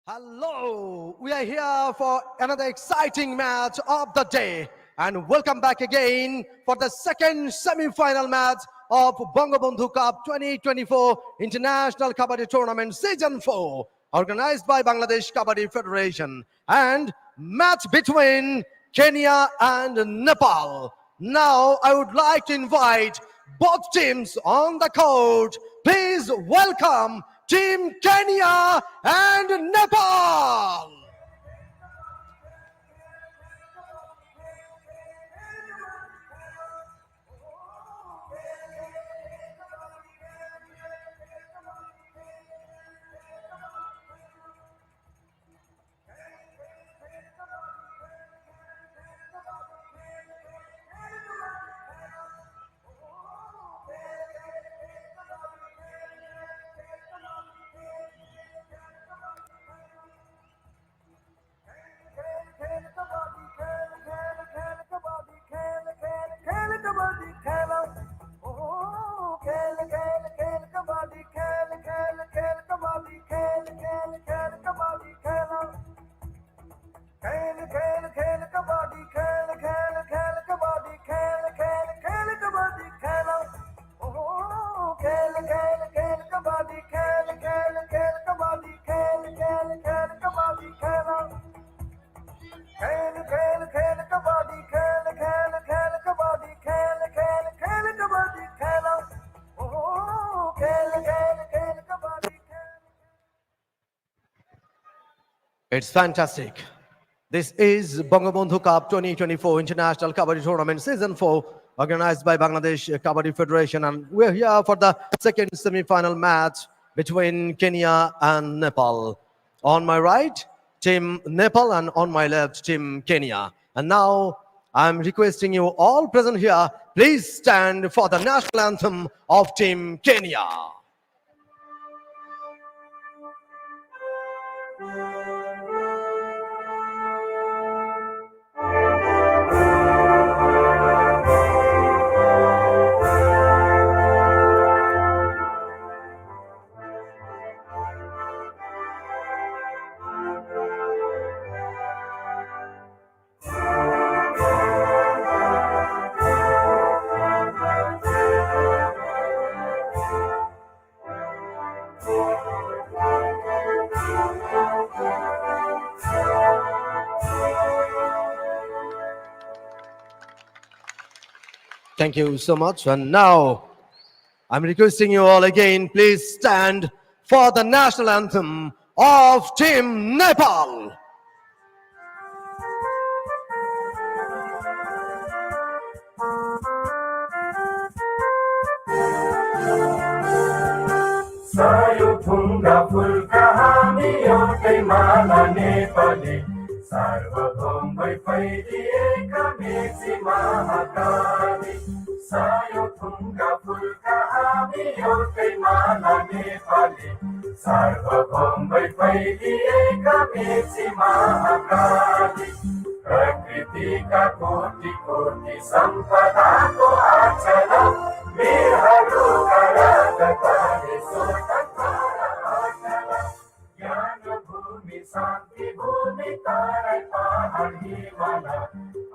Hello, we are here for another exciting match of the day and welcome back again for the second semi-final match of Bangabandhu Cup 2024 International Kabaddi Tournament Season 4 organized by Bangladesh Kabaddi Federation and match between Kenya and Nepal. Now I would like to invite both teams on the court. Please welcome Team Kenya and Nepal. It's fantastic. This is Bangabandhu Cup 2024 International Kabaddi Tournament Season 4 organized by Bangladesh Kabaddi Federation, and we're here for the second semi-final match between Kenya and Nepal. On my right, Team Nepal, and on my left, Team Kenya. And now I'm requesting you all present here, please stand for the national anthem of Team Kenya. Thank you so much. And now I'm requesting you all again, please stand for the national anthem of Team Nepal. सायो ढुङ्गा फुलका हामी एउटै माला नेपाली सार्वभौम भई फैलिएका मेची महाकाली सायो ढुङ्गा फुलका हामी एउटै माला नेपाली सार्वभौम भई फैलिएका मेची महाकाली प्रकृतिका कोटि कोटि सम्पदाको आचरण वीरहरूका राजधानी स्वतन्त्र अटल ज्ञान भूमि शान्ति भूमि तराई पहाड हिमाल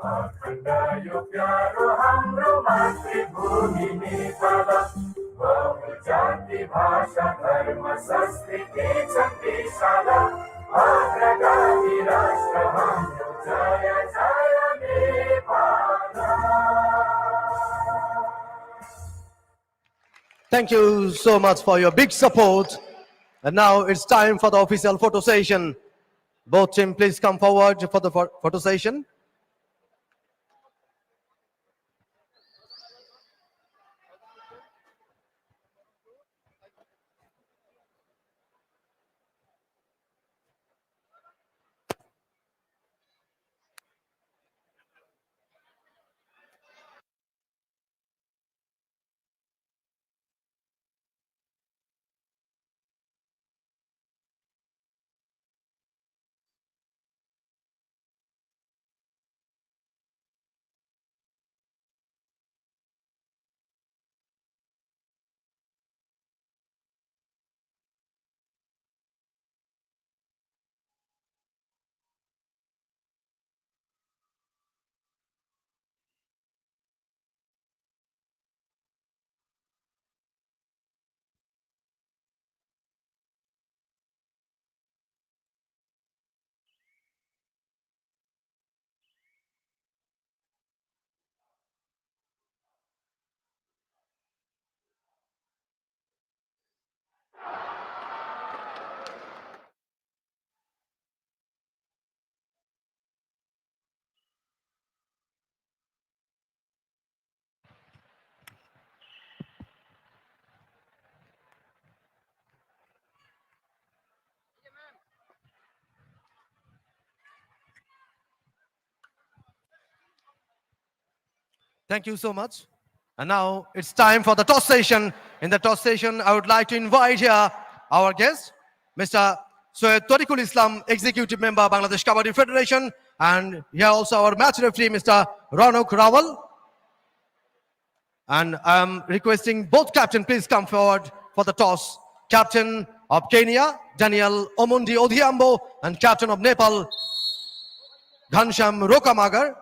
अखण्ड यो प्यारो हाम्रो मातृभूमि नेपाल बहुजाति भाषा धर्म संस्कृति छन् विशाल अग्रगामी राष्ट्र हाम्रो जय जय Nepal. Thank you so much for your big support. And now it's time for the official photo session. Both teams, please come forward for the photo session. Thank you so much. And now it's time for the toss session. In the toss session, I would like to invite here our guest, Mr. Soyed Tariqul Islam, Executive Member, Bangladesh Kabaddi Federation. And here also our match referee, Mr. Ranuk Rawal. And I'm requesting both captain, please come forward for the toss. Captain of Kenya, Daniel Omondi Odhiambo, and captain of Nepal, Ghansham Rokamagar.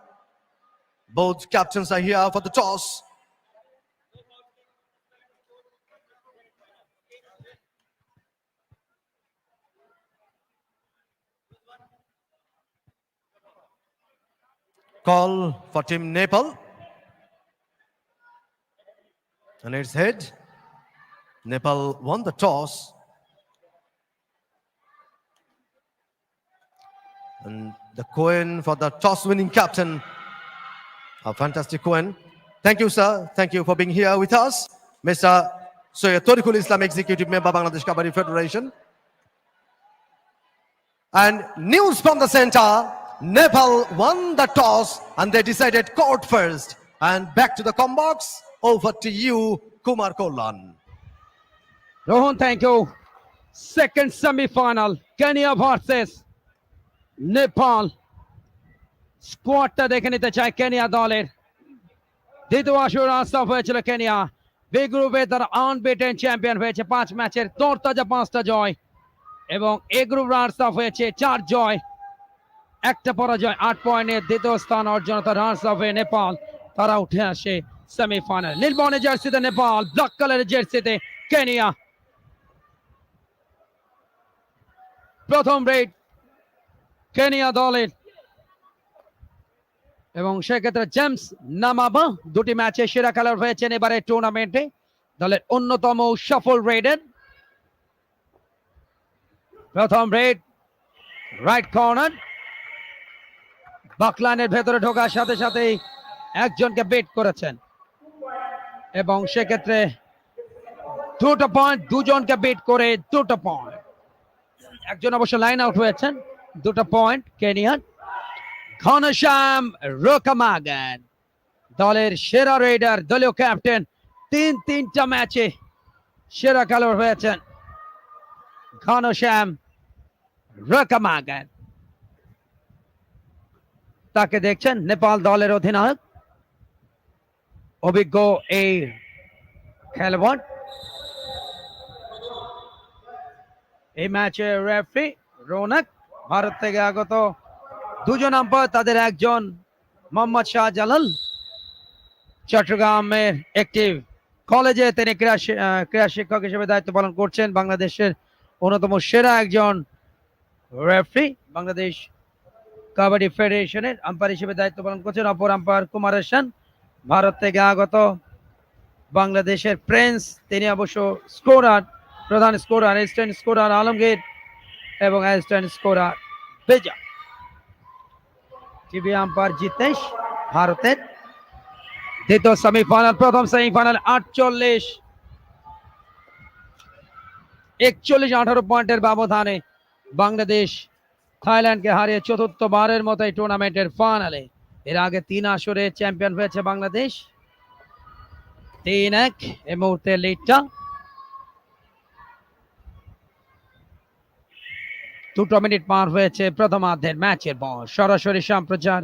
Both captains are here for the toss. Call for Team Nepal. And it's head. Nepal won the toss. And the coin for the toss-winning captain. A fantastic coin. Thank you, sir. Thank you for being here with us. Mr. Soyed Tariqul Islam, Executive Member, Bangladesh Kabaddi Federation. And news from the center. Nepal won the toss and they decided court first. And back to the combox. Over to you, Kumar Kollan. Rohan, thank you. Second semi-final, Kenya versus Nepal. স্কোয়াডটা দেখে নিতে চায় Kenya দলের। দ্বিতীয় আসর run of হয়েছিল Kenya. B গ্রুপে তারা unbeaten champion হয়েছে, 5 ম্যাচের তরতাজা 5টা জয় এবং এ গ্রুপ রান অফ হয়েছে 4 জয় 1টা পরাজয়, 8 পয়েন্টে দ্বিতীয় স্থান অর্জন। রান অফ হয়ে নেপাল তারা উঠে আসে সেমিফাইনাল। নীল বর্ণের জার্সিতে নেপাল, ব্ল্যাক কালারের জার্সিতে কেনিয়া। প্রথম রেড কেনিয়া দলের এবং সেক্ষেত্রে জেমস নামাবা দুটি ম্যাচে সেরা খেলোয়াড় হয়েছেন এবারে টুর্নামেন্টে, দলের অন্যতম সফল রেডার। প্রথম রেড রাইট কর্নার, বাকলাইনের ভেতরে ঢোকার সাথে সাথেই একজনকে বিট করেছেন এবং সেক্ষেত্রে 2টা পয়েন্ট, দুজনকে বিট করে 2টা পয়েন্ট। একজন অবশ্য লাইন আউট হয়েছেন, 2টা পয়েন্ট কেনিয়ার। ঘনশ্যাম রোকামাগান দলের সেরা রেডার, দলীয় ক্যাপ্টেন, 3টা ম্যাচে সেরা খেলোয়াড় হয়েছেন ঘনশ্যাম রোকামাগান। তাকে দেখছেন নেপাল দলের অধিনায়ক, অভিজ্ঞ এই খেলোয়াড়। এই ম্যাচে রেফারি রৌনক, ভারত থেকে আগত দুজন আম্পায়ার, তাদের একজন মোহাম্মদ শাহজালাল, চট্টগ্রামের একটি কলেজে তিনি ক্রীড়া শিক্ষক হিসেবে দায়িত্ব পালন করছেন। বাংলাদেশের অন্যতম সেরা একজন রেফারি, বাংলাদেশ কাবাডি ফেডারেশনের আম্পায়ার হিসেবে দায়িত্ব পালন করছেন। অপর আম্পায়ার কুমার হাসান, ভারত থেকে আগত বাংলাদেশের প্রিন্স, তিনি অবশ্য স্কোরার, প্রধান স্কোরার, অ্যাসিস্ট্যান্ট স্কোরার আলমগীর এবং assistant scorer Beja. TV umpire Jitesh, ভারতের। দ্বিতীয় সেমিফাইনাল, প্রথম সেমিফাইনাল 41-18 পয়েন্টের ব্যবধানে বাংলাদেশ থাইল্যান্ডকে হারিয়ে চতুর্থবারের মতো এই টুর্নামেন্টের ফাইনালে। এর আগে 3 আসরে চ্যাম্পিয়ন হয়েছে বাংলাদেশ, 3-1 এই মুহূর্তে লিডটা। 2 মিনিট পার হয়েছে প্রথমার্ধের ম্যাচের বয়স। সরাসরি সম্প্রচার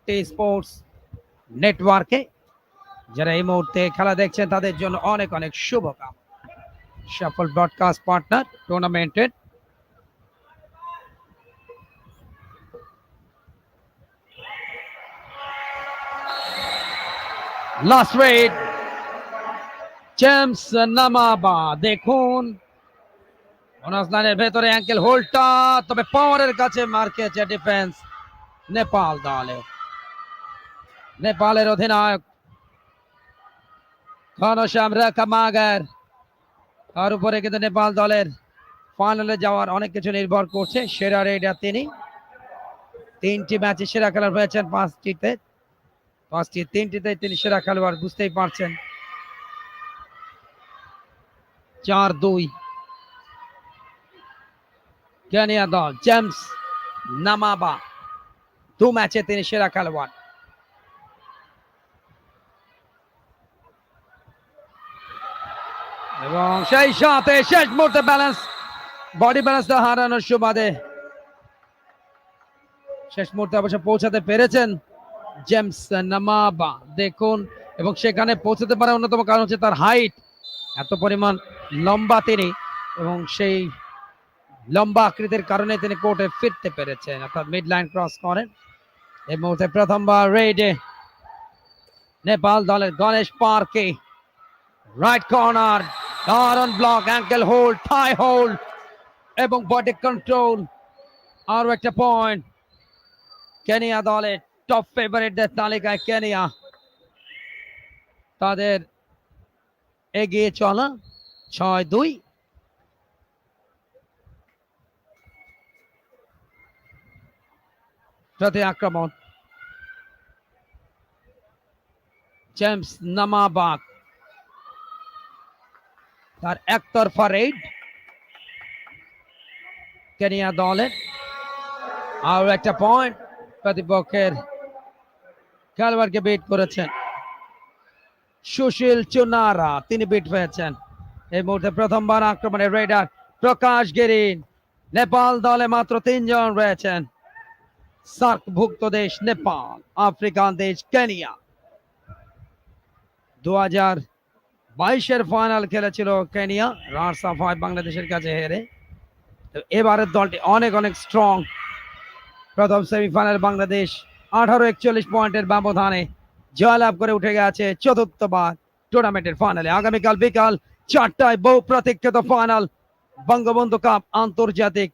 টি স্পোর্টস নেটওয়ার্কে। যারা এই মুহূর্তে খেলা দেখছেন তাদের জন্য অনেক অনেক শুভকামনা। সফল ব্রডকাস্ট পার্টনার টুর্নামেন্টের। লাস্ট রেড জেমস নামাবা, দেখুন লাইনের ভেতরে অ্যাঙ্কেল হোল্ডটা, তবে পাওয়ারের কাছে মার খেয়েছে ডিফেন্স নেপাল দলে। নেপালের অধিনায়ক ঘনশ্যাম রোকামাগার, তার উপরে কিন্তু নেপাল দলের ফাইনালে যাওয়ার অনেক কিছু নির্ভর করছে। সেরা রেডার তিনি, 3টি ম্যাচে সেরা খেলোয়াড় হয়েছেন, 3টিতে তিনি সেরা খেলোয়াড়, বুঝতেই পারছেন। 4-2 কেনিয়া দল। জেমস নামাবা 2 ম্যাচে তিনি সেরা খেলোয়াড়। এবং সেই সাথে শেষ মুহূর্তে ব্যালেন্স বডি ব্যালেন্সটা হারানোর সুবাদে শেষ মুহূর্তে অবশ্য পৌঁছাতে পেরেছেন জেমস নামাবা দেখুন, এবং সেখানে পৌঁছাতে পারার অন্যতম কারণ হচ্ছে তার হাইট, এত পরিমাণ লম্বা তিনি, এবং সেই লম্বা আকৃতির কারণে তিনি কোর্টে ফিরতে পেরেছেন, অর্থাৎ মিড লাইন ক্রস করেন। এই মুহূর্তে প্রথমবার রেডে নেপাল দলের গণেশ পার্কে রাইট কর্নার, দারুণ ব্লক, অ্যাঙ্কেল হোল্ড, থাই হোল্ড এবং বডি কন্ট্রোল। আরো একটা পয়েন্ট কেনিয়া দলের টপ ফেভারিটদের তালিকায় কেনিয়া, তাদের এগিয়ে চলা 6-2। প্রতি আক্রমণ জেমস নামাবাক, তার একতরফা রেড কেনিয়া দলের। আর একটা পয়েন্ট প্রতিপক্ষের খেলোয়াড়কে বিট করেছেন সুশীল চুনারা, তিনি বিট হয়েছেন। এই মুহূর্তে প্রথমবার আক্রমণে রেডার প্রকাশ গিরিন। নেপাল দলে মাত্র 3 জন রয়েছেন, সার্কভুক্ত দেশ নেপাল, আফ্রিকান দেশ কেনিয়া। 2022-এর ফাইনাল খেলেছিল কেনিয়া, রানার্স আপ হয় বাংলাদেশের কাছে হেরে। এবারের দলটি অনেক অনেক স্ট্রং। প্রথম সেমিফাইনাল বাংলাদেশ 18-41 পয়েন্টের ব্যবধানে জয়লাভ করে উঠে গেছে চতুর্থবার টুর্নামেন্টের ফাইনালে। আগামীকাল বিকাল 4টায় বহু প্রতীক্ষিত ফাইনাল বঙ্গবন্ধু কাপ আন্তর্জাতিক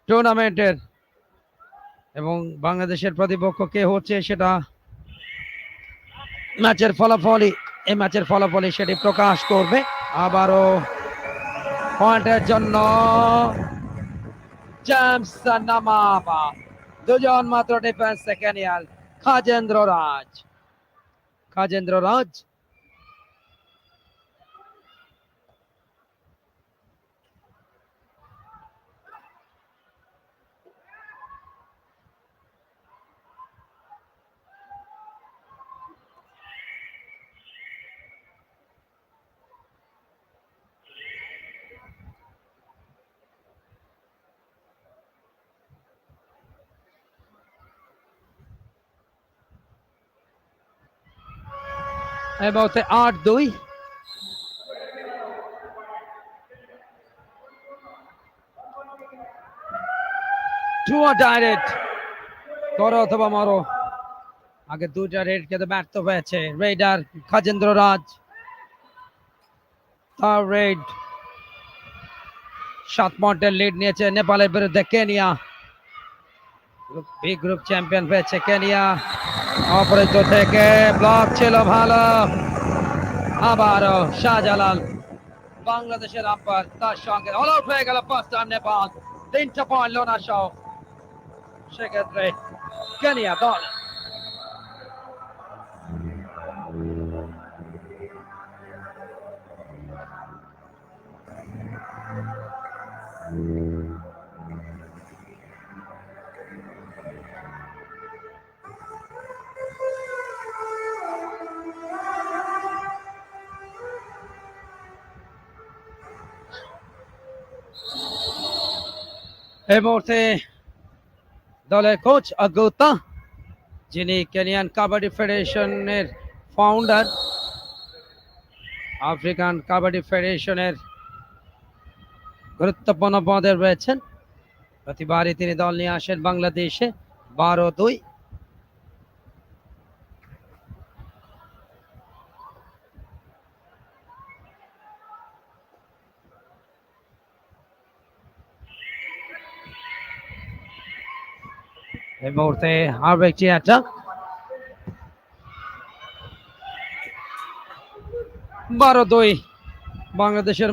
টুর্নামেন্টের, এবং বাংলাদেশের প্রতিপক্ষ কে হচ্ছে সেটা ম্যাচের ফলাফলই সেটি প্রকাশ করবে। আবারও পয়েন্টের জন্য জেমস নামাবা, 2 জন মাত্র ডিফেন্সে কেনিয়ার। খাজেন্দ্র রাজ এই মুহূর্তে 8-2। ডাইরেক্ট করো অথবা মারো, আগে 2টা রেড খেতে ব্যর্থ হয়েছে রেডার খাজেন্দ্র রাজ। তার রেড 7 পয়েন্টের লিড নিয়েছে নেপালের বিরুদ্ধে কেনিয়া। গ্রুপ চ্যাম্পিয়ন হয়েছে কেনিয়া। অপরাজিত থেকে ব্লক ছিল ভালো, আবারও শাহজালাল বাংলাদেশের আম্পায়ার, তার সঙ্গে অল আউট হয়ে গেল ফার্স্ট টাইম নেপাল। 3টা পয়েন্ট লোনা সহ, সেক্ষেত্রে কেনিয়া দল এই মুহূর্তে দলের কোচ আগুতা, যিনি কেনিয়ান কাবাডি ফেডারেশনের ফাউন্ডার, আফ্রিকান কাবাডি ফেডারেশনের গুরুত্বপূর্ণ পদে রয়েছেন। প্রতিবারই তিনি দল নিয়ে আসেন বাংলাদেশে। 12-2। এই মুহূর্তে আরো একটি অ্যাটাক, 12-2 বাংলাদেশের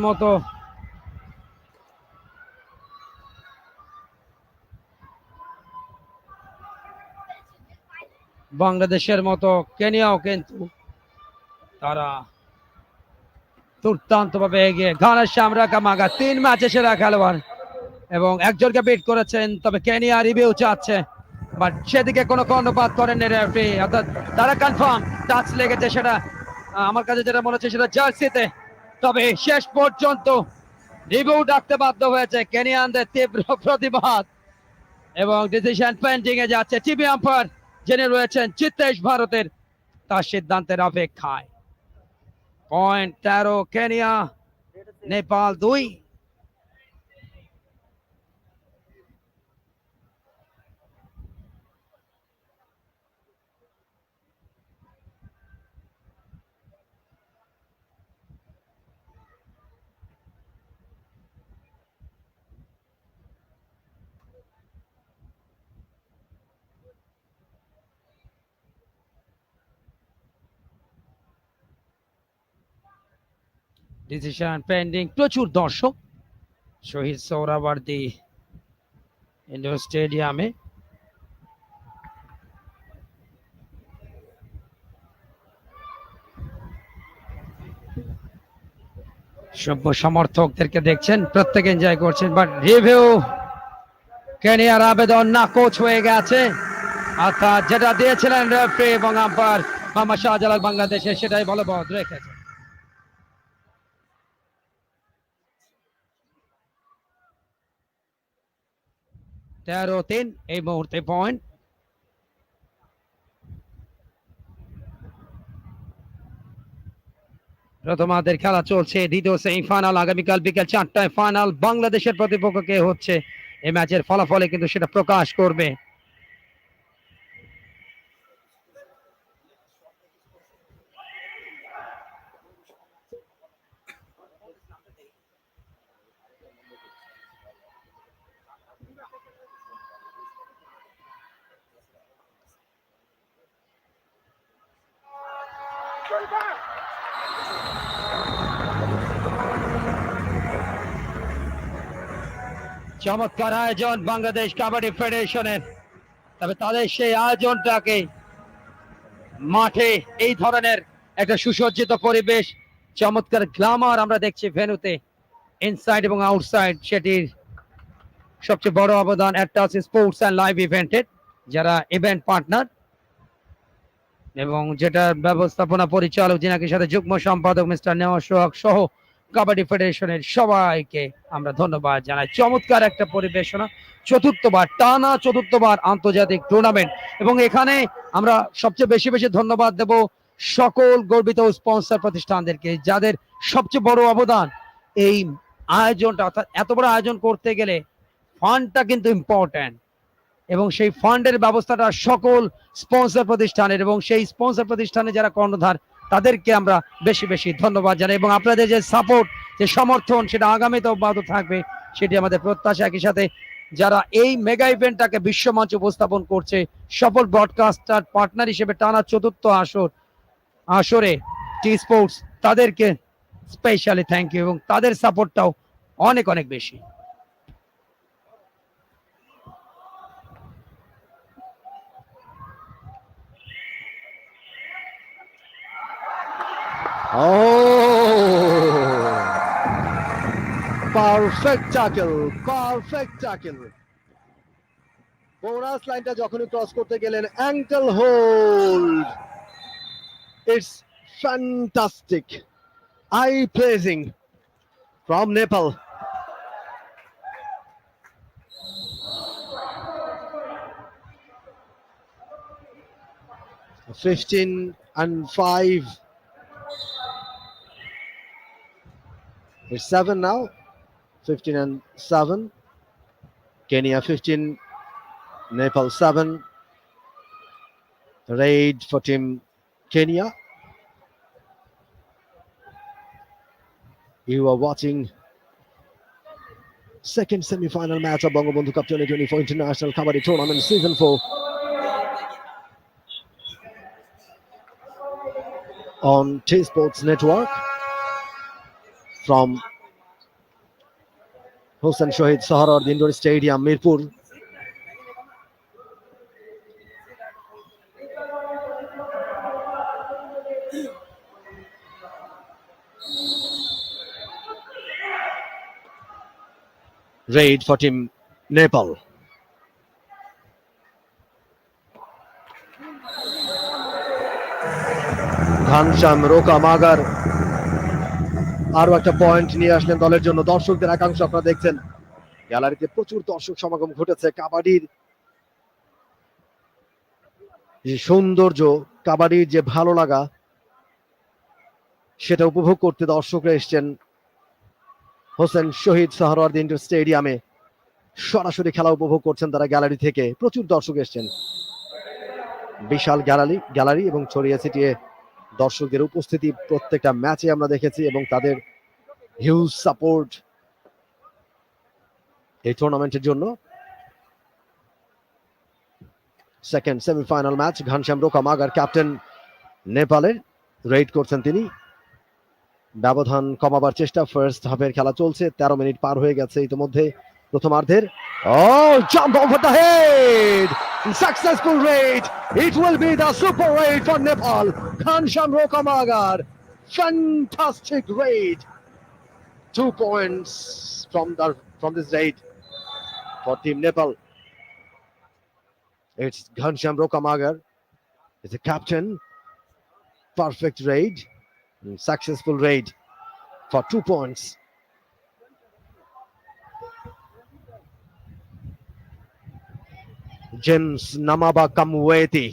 মতো কেনিয়াও কিন্তু তারা দুর্দান্ত ভাবে এগিয়ে। ঘানা শ্যামরা কামাগা 3 ম্যাচে সেরা খেলোয়াড় এবং একজনকে বিট করেছেন, তবে কেনিয়া রিভিউ চাচ্ছে, বাট সেদিকে কোনো কর্ণপাত করেননি রেফারি, অর্থাৎ তারা কনফার্ম টাচ লেগেছে। সেটা আমার কাছে যেটা মনে হচ্ছে সেটা জার্সিতে তবে শেষ পর্যন্ত রিভিউ ডাকতে বাধ্য হয়েছে কেনিয়ানদের তীব্র প্রতিবাদ এবং ডিসিশন পেন্ডিং এ যাচ্ছে। টিভি আম্পায়ার যিনি রয়েছেন চিত্তেশ ভারতের, তার সিদ্ধান্তের অপেক্ষায়। Point 13 Kenya, Nepal 2। Decision pending, প্রচুর দর্শক শহীদ সোহরাওয়ার্দী ইন্ডোর স্টেডিয়ামে। সভ্য সমর্থকদেরকে দেখছেন, প্রত্যেকে এনজয় করছেন, বাট রিভিউ কেনিয়ার আবেদন নাকচ হয়ে গেছে। অর্থাৎ যেটা দিয়েছিলেন রেফারি এবং আম্পায়ার মোহাম্মদ শাহজালাল বাংলাদেশে, সেটাই বলবৎ রেখেছে। 13-3 এই মুহূর্তে পয়েন্ট। প্রথমার্ধের খেলা চলছে, দ্বিতীয় সেমিফাইনাল আগামীকাল বিকেল 4টায় ফাইনাল। বাংলাদেশের প্রতিপক্ষ কে হচ্ছে এই ম্যাচের ফলাফলে কিন্তু সেটা প্রকাশ করবে। চমৎকার আয়োজন বাংলাদেশ কাবাডি ফেডারেশনের, তবে তাদের সেই আয়োজনটাকে মাঠে এই ধরনের একটা সুসজ্জিত পরিবেশ, চমৎকার গ্ল্যামার আমরা দেখছি ভেন্যুতে, ইনসাইড এবং আউটসাইড, সেটির সবচেয়ে বড় অবদান অ্যাটাচ স্পোর্টস অ্যান্ড লাইভ ইভেন্টের, যারা ইভেন্ট পার্টনার এবং যেটা ব্যবস্থাপনা পরিচালক যিনাকে সাথে যুগ্ম সম্পাদক মিস্টার নেওয়া সোহাগ সহ কাবাডি ফেডারেশনের সবাইকে আমরা ধন্যবাদ জানাই। চমৎকার একটা পরিবেশনা, চতুর্থবার আন্তর্জাতিক টুর্নামেন্ট, এবং এখানে আমরা সবচেয়ে বেশি ধন্যবাদ দেব সকল গর্বিত স্পন্সর প্রতিষ্ঠানদেরকে, যাদের সবচেয়ে বড় অবদান এই আয়োজনটা। অর্থাৎ এত বড় আয়োজন করতে গেলে ফান্ডটা কিন্তু ইম্পর্ট্যান্ট, এবং সেই ফান্ডের ব্যবস্থাটা সকল স্পন্সর প্রতিষ্ঠানের, এবং সেই স্পন্সর প্রতিষ্ঠানে যারা কর্ণধার তাদেরকে আমরা বেশি ধন্যবাদ জানাই। এবং আপনাদের যে সাপোর্ট, যে সমর্থন, সেটা আগামীতে অব্যাহত থাকবে, সেটি আমাদের প্রত্যাশা। একই সাথে যারা এই মেগা ইভেন্টটাকে বিশ্বমঞ্চে উপস্থাপন করছে, সফল ব্রডকাস্টার পার্টনার হিসেবে টানা চতুর্থ আসরে টি স্পোর্টস, তাদেরকে স্পেশালি থ্যাংক ইউ, এবং তাদের সাপোর্টটাও অনেক বেশি। Perfect tackle. বোনাস লাইনটা যখনই ক্রস করতে গেলেন, ankle hold, it's fantastic, I pleasing from Nepal. (15-5). It's 7 now. 15-7. Kenya 15, Nepal 7. Raid for Team Kenya. You are watching second semi-final match of Bangabandhu Cup 2024 International Kabaddi Tournament Season 4 on T Sports Network from Hossein Shohid Sohrawardy Indoor Stadium, Mirpur. Raid for Team Nepal. Ghansham Roka Magar আরো একটা point নিয়ে আসলেন দলের জন্য। দর্শকদের একাংশ আপনারা দেখছেন, গ্যালারিতে প্রচুর দর্শক সমাগম ঘটেছে। কাবাডির যে সৌন্দর্য, কাবাডির যে ভালো লাগা, সেটা উপভোগ করতে দর্শকরা এসছেন হোসেন শহীদ সোহরাওয়ার্দী ইনডোর স্টেডিয়ামে। সরাসরি খেলা উপভোগ করছেন তারা গ্যালারি থেকে। প্রচুর দর্শক এসছেন, বিশাল গ্যালারি এবং ছড়িয়ে ছিটিয়ে দর্শকদের উপস্থিতি প্রত্যেকটা ম্যাচে আমরা দেখেছি, এবং তাদের হিউজ সাপোর্ট এই টুর্নামেন্টের জন্য। Second semifinal match, Ghanashyam Rokamagar captain নেপালের, রেড করছেন তিনি। ব্যবধান কমাবার চেষ্টা, ফার্স্ট হাফের খেলা চলছে, 13 মিনিট পার হয়ে গেছে ইতিমধ্যে প্রথমার্ধের। Jump over the head, successful raid, it will be the super raid for Nepal. Ghanashyam Rokamagar, fantastic raid, 2 points from this raid for Team Nepal. It's Ghanshyam Rokamagar is the captain. Perfect raid, successful raid for 2 points. James Namaba Kamweti,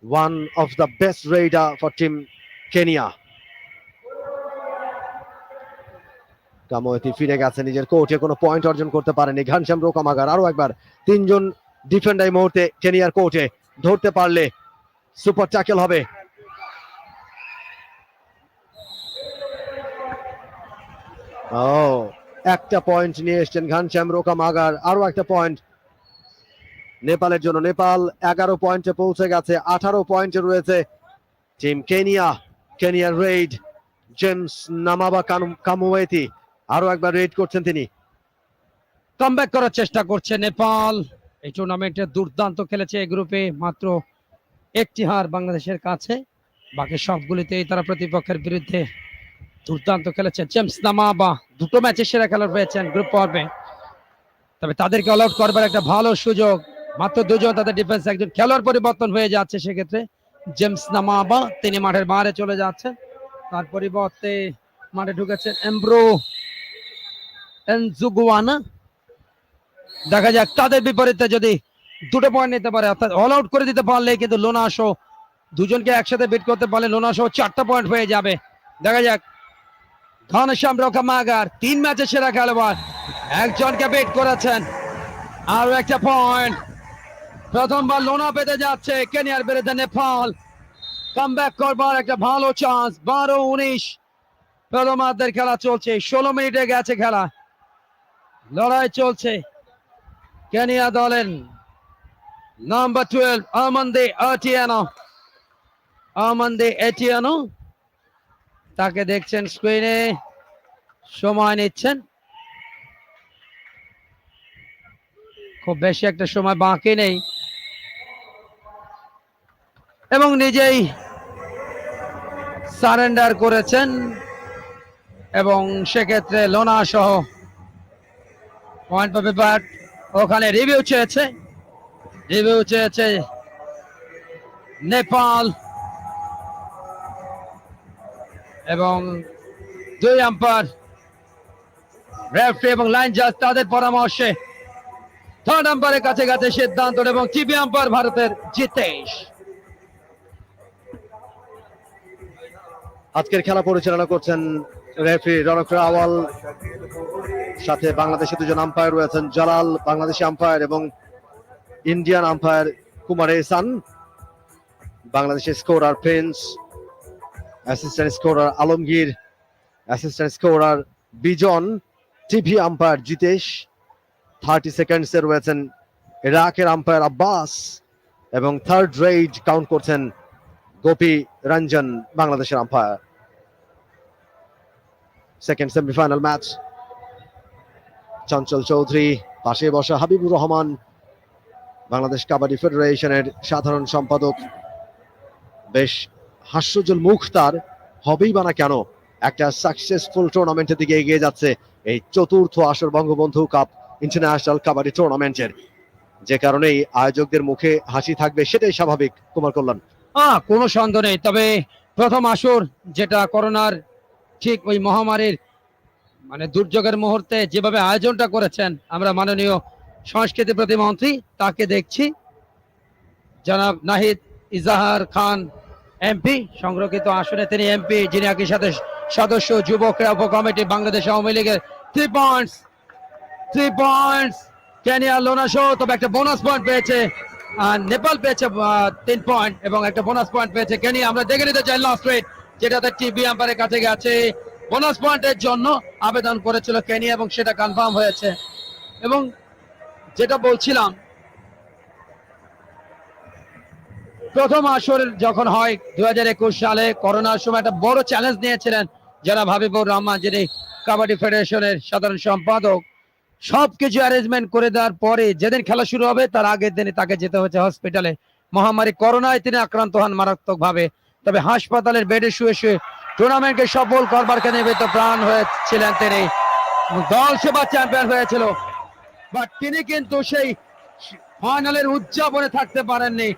one of the best raider for Team Kenya. কামোয়েতি ফিরে গেছে নিজের কোর্টে, কোনো point অর্জন করতে পারেনি ঘনশ্যাম রোকামাগার। আরো একবার 3 জন ডিফেন্ডার এই মুহূর্তে কেনিয়ার কোর্টে, ধরতে পারলে সুপার ট্যাকেল হবে। একটা পয়েন্ট নিয়ে এসছেন ঘনশ্যাম রোকামাগার। আরো একটা পয়েন্ট নেপালের জন্য। নেপাল 11 পয়েন্টে পৌঁছে গেছে, 18 পয়েন্টে রয়েছে টিম কেনিয়া। কেনিয়ার রেড, জেমস নামাবা কামোয়েতি আরো একবার রেড করছেন তিনি। কামব্যাক করার চেষ্টা করছে নেপাল। এই টুর্নামেন্টে দুর্দান্ত খেলেছে এই গ্রুপে, মাত্র একটি হার বাংলাদেশের কাছে, বাকি সবগুলিতেই তারা প্রতিপক্ষের বিরুদ্ধে দুর্দান্ত খেলেছে। জেমস নামাবা 2টো ম্যাচে সেরা খেলোয়াড় পেয়েছেন গ্রুপ পর্বে, তবে তাদেরকে অল আউট করবার একটা ভালো সুযোগ। মাত্র 2 জন তাদের ডিফেন্স, একজন খেলোয়াড় পরিবর্তন হয়ে যাচ্ছে সেক্ষেত্রে। জেমস নামাবা তিনি মাঠের বাইরে চলে যাচ্ছেন, তার পরিবর্তে মাঠে ঢুকেছেন এমব্রো এনজুগুয়ানা। দেখা যাক তাদের বিপরীতে যদি 2টো পয়েন্ট নিতে পারে, অর্থাৎ অল আউট করে দিতে পারলে কিন্তু লোনাশো দুজনকে একসাথে বিট করতে পারলে লোনাশো 4টা পয়েন্ট হয়ে যাবে। দেখা যাক। ঘনশ্যাম রোকামাগার 3 ম্যাচে সেরা খেলোয়াড়, একজনকে বিট করেছেন। আরো একটা পয়েন্ট, প্রথমবার লোনা পেতে যাচ্ছে কেনিয়ার বিরুদ্ধে নেপাল। কামব্যাক করবার একটা ভালো চান্স। 12-19 প্রথমার্ধের খেলা চলছে, 16 মিনিটে গেছে খেলা, লড়াই চলছে। কেনিয়া দলের নাম্বার 12 আমন্দে এটিয়ানো, তাকে দেখছেন স্ক্রিনে, সময় নিচ্ছেন। খুব বেশি একটা সময় বাকি নেই, এবং নিজেই সারেন্ডার করেছেন, এবং সেক্ষেত্রে লোনা সহ পয়েন্ট পাবে। বাট ওখানে রিভিউ চেয়েছে নেপাল, এবং 2 আম্পায়ার, রেফারি এবং লাইন জাজ তাদের পরামর্শে 3rd আম্পায়ারের কাছে গেছে সিদ্ধান্ত, এবং টিভি আম্পায়ার ভারতের জিতেশ। আজকের খেলা পরিচালনা করছেন রেফারি রনক রাওয়াল, সাথে বাংলাদেশের 2 জন আম্পায়ার রয়েছেন, জালাল বাংলাদেশি আম্পায়ার এবং ইন্ডিয়ান আম্পায়ার কুমার এহসান। বাংলাদেশের scorer Prince, assistant scorer Alamgir, assistant scorer Bijon, TV umpire Jitesh. 30 সেকেন্ডসে রয়েছেন ইরাকের আম্পায়ার আব্বাস, এবং 3rd রেড কাউন্ট করছেন গোপী রঞ্জন বাংলাদেশের umpire. Second semifinal match, Chanchal Chowdhury, পাশে বসা হাবিবুর রহমান, বাংলাদেশ কাবাডি ফেডারেশনের সাধারণ সম্পাদক। বেশ হাস্যজ্জ্বল মুখ তার, হবেই বা না কেন। একটা সাকসেসফুল টুর্নামেন্টের দিকে এগিয়ে যাচ্ছে এই 4র্থ আসর বঙ্গবন্ধু কাপ ইন্টারন্যাশনাল কাবাডি টুর্নামেন্টের, যে কারণেই আয়োজকদের মুখে হাসি থাকবে সেটাই স্বাভাবিক। কুমার কল্যাণ, কোনো সন্দেহ নেই, তবে প্রথম আসর যেটা করোনার ঠিক ওই মহামারীর মানে দুর্যোগের মুহূর্তে যেভাবে আয়োজনটা করেছেন, আমরা মাননীয় সংস্কৃতি প্রতিমন্ত্রী তাকে দেখছি, জনাব নাহিদ ইজাহার খান এমপি, সংরক্ষিত আসনে তিনি এমপি, যিনি একই সাথে সদস্য যুব ক্রীড়া উপকমিটি বাংলাদেশ আওয়ামী লীগের। 3 পয়েন্টস কেনিয়া লোনা শো, তবে একটা বোনাস পয়েন্ট পেয়েছে আর নেপাল পেয়েছে 3 পয়েন্ট এবং একটা বোনাস পয়েন্ট পেয়েছে কেনিয়া। আমরা দেখে নিতে চাই লাস্ট রেট, যেটাতে টিভি আম্পায়ারের কাছে গেছে, বোনাস পয়েন্টের জন্য আবেদন করেছিল কেনিয়া এবং সেটা কনফার্ম হয়েছে। এবং যেটা বলছিলাম, প্রথম আসর যখন হয় 2021 সালে, করোনার সময় একটা বড় চ্যালেঞ্জ নিয়েছিলেন যারা হাবিবুর রহমান, যিনি কাবাডি ফেডারেশনের সাধারণ সম্পাদক। সবকিছু অ্যারেঞ্জমেন্ট করে দেওয়ার পরে যেদিন খেলা শুরু হবে তার আগের দিনে তাকে যেতে হচ্ছে হসপিটালে। মহামারী করোনায় তিনি আক্রান্ত হন মারাত্মক ভাবে, তবে হাসপাতালের বেডে শুয়ে শুয়ে টুর্নামেন্টকে সফল করবার নিবেদিত প্রাণ হয়েছিলেন তিনি। দল সেবা চ্যাম্পিয়ন হয়েছিল, বাট তিনি কিন্তু সেই ফাইনালের উদযাপনে থাকতে পারেননি।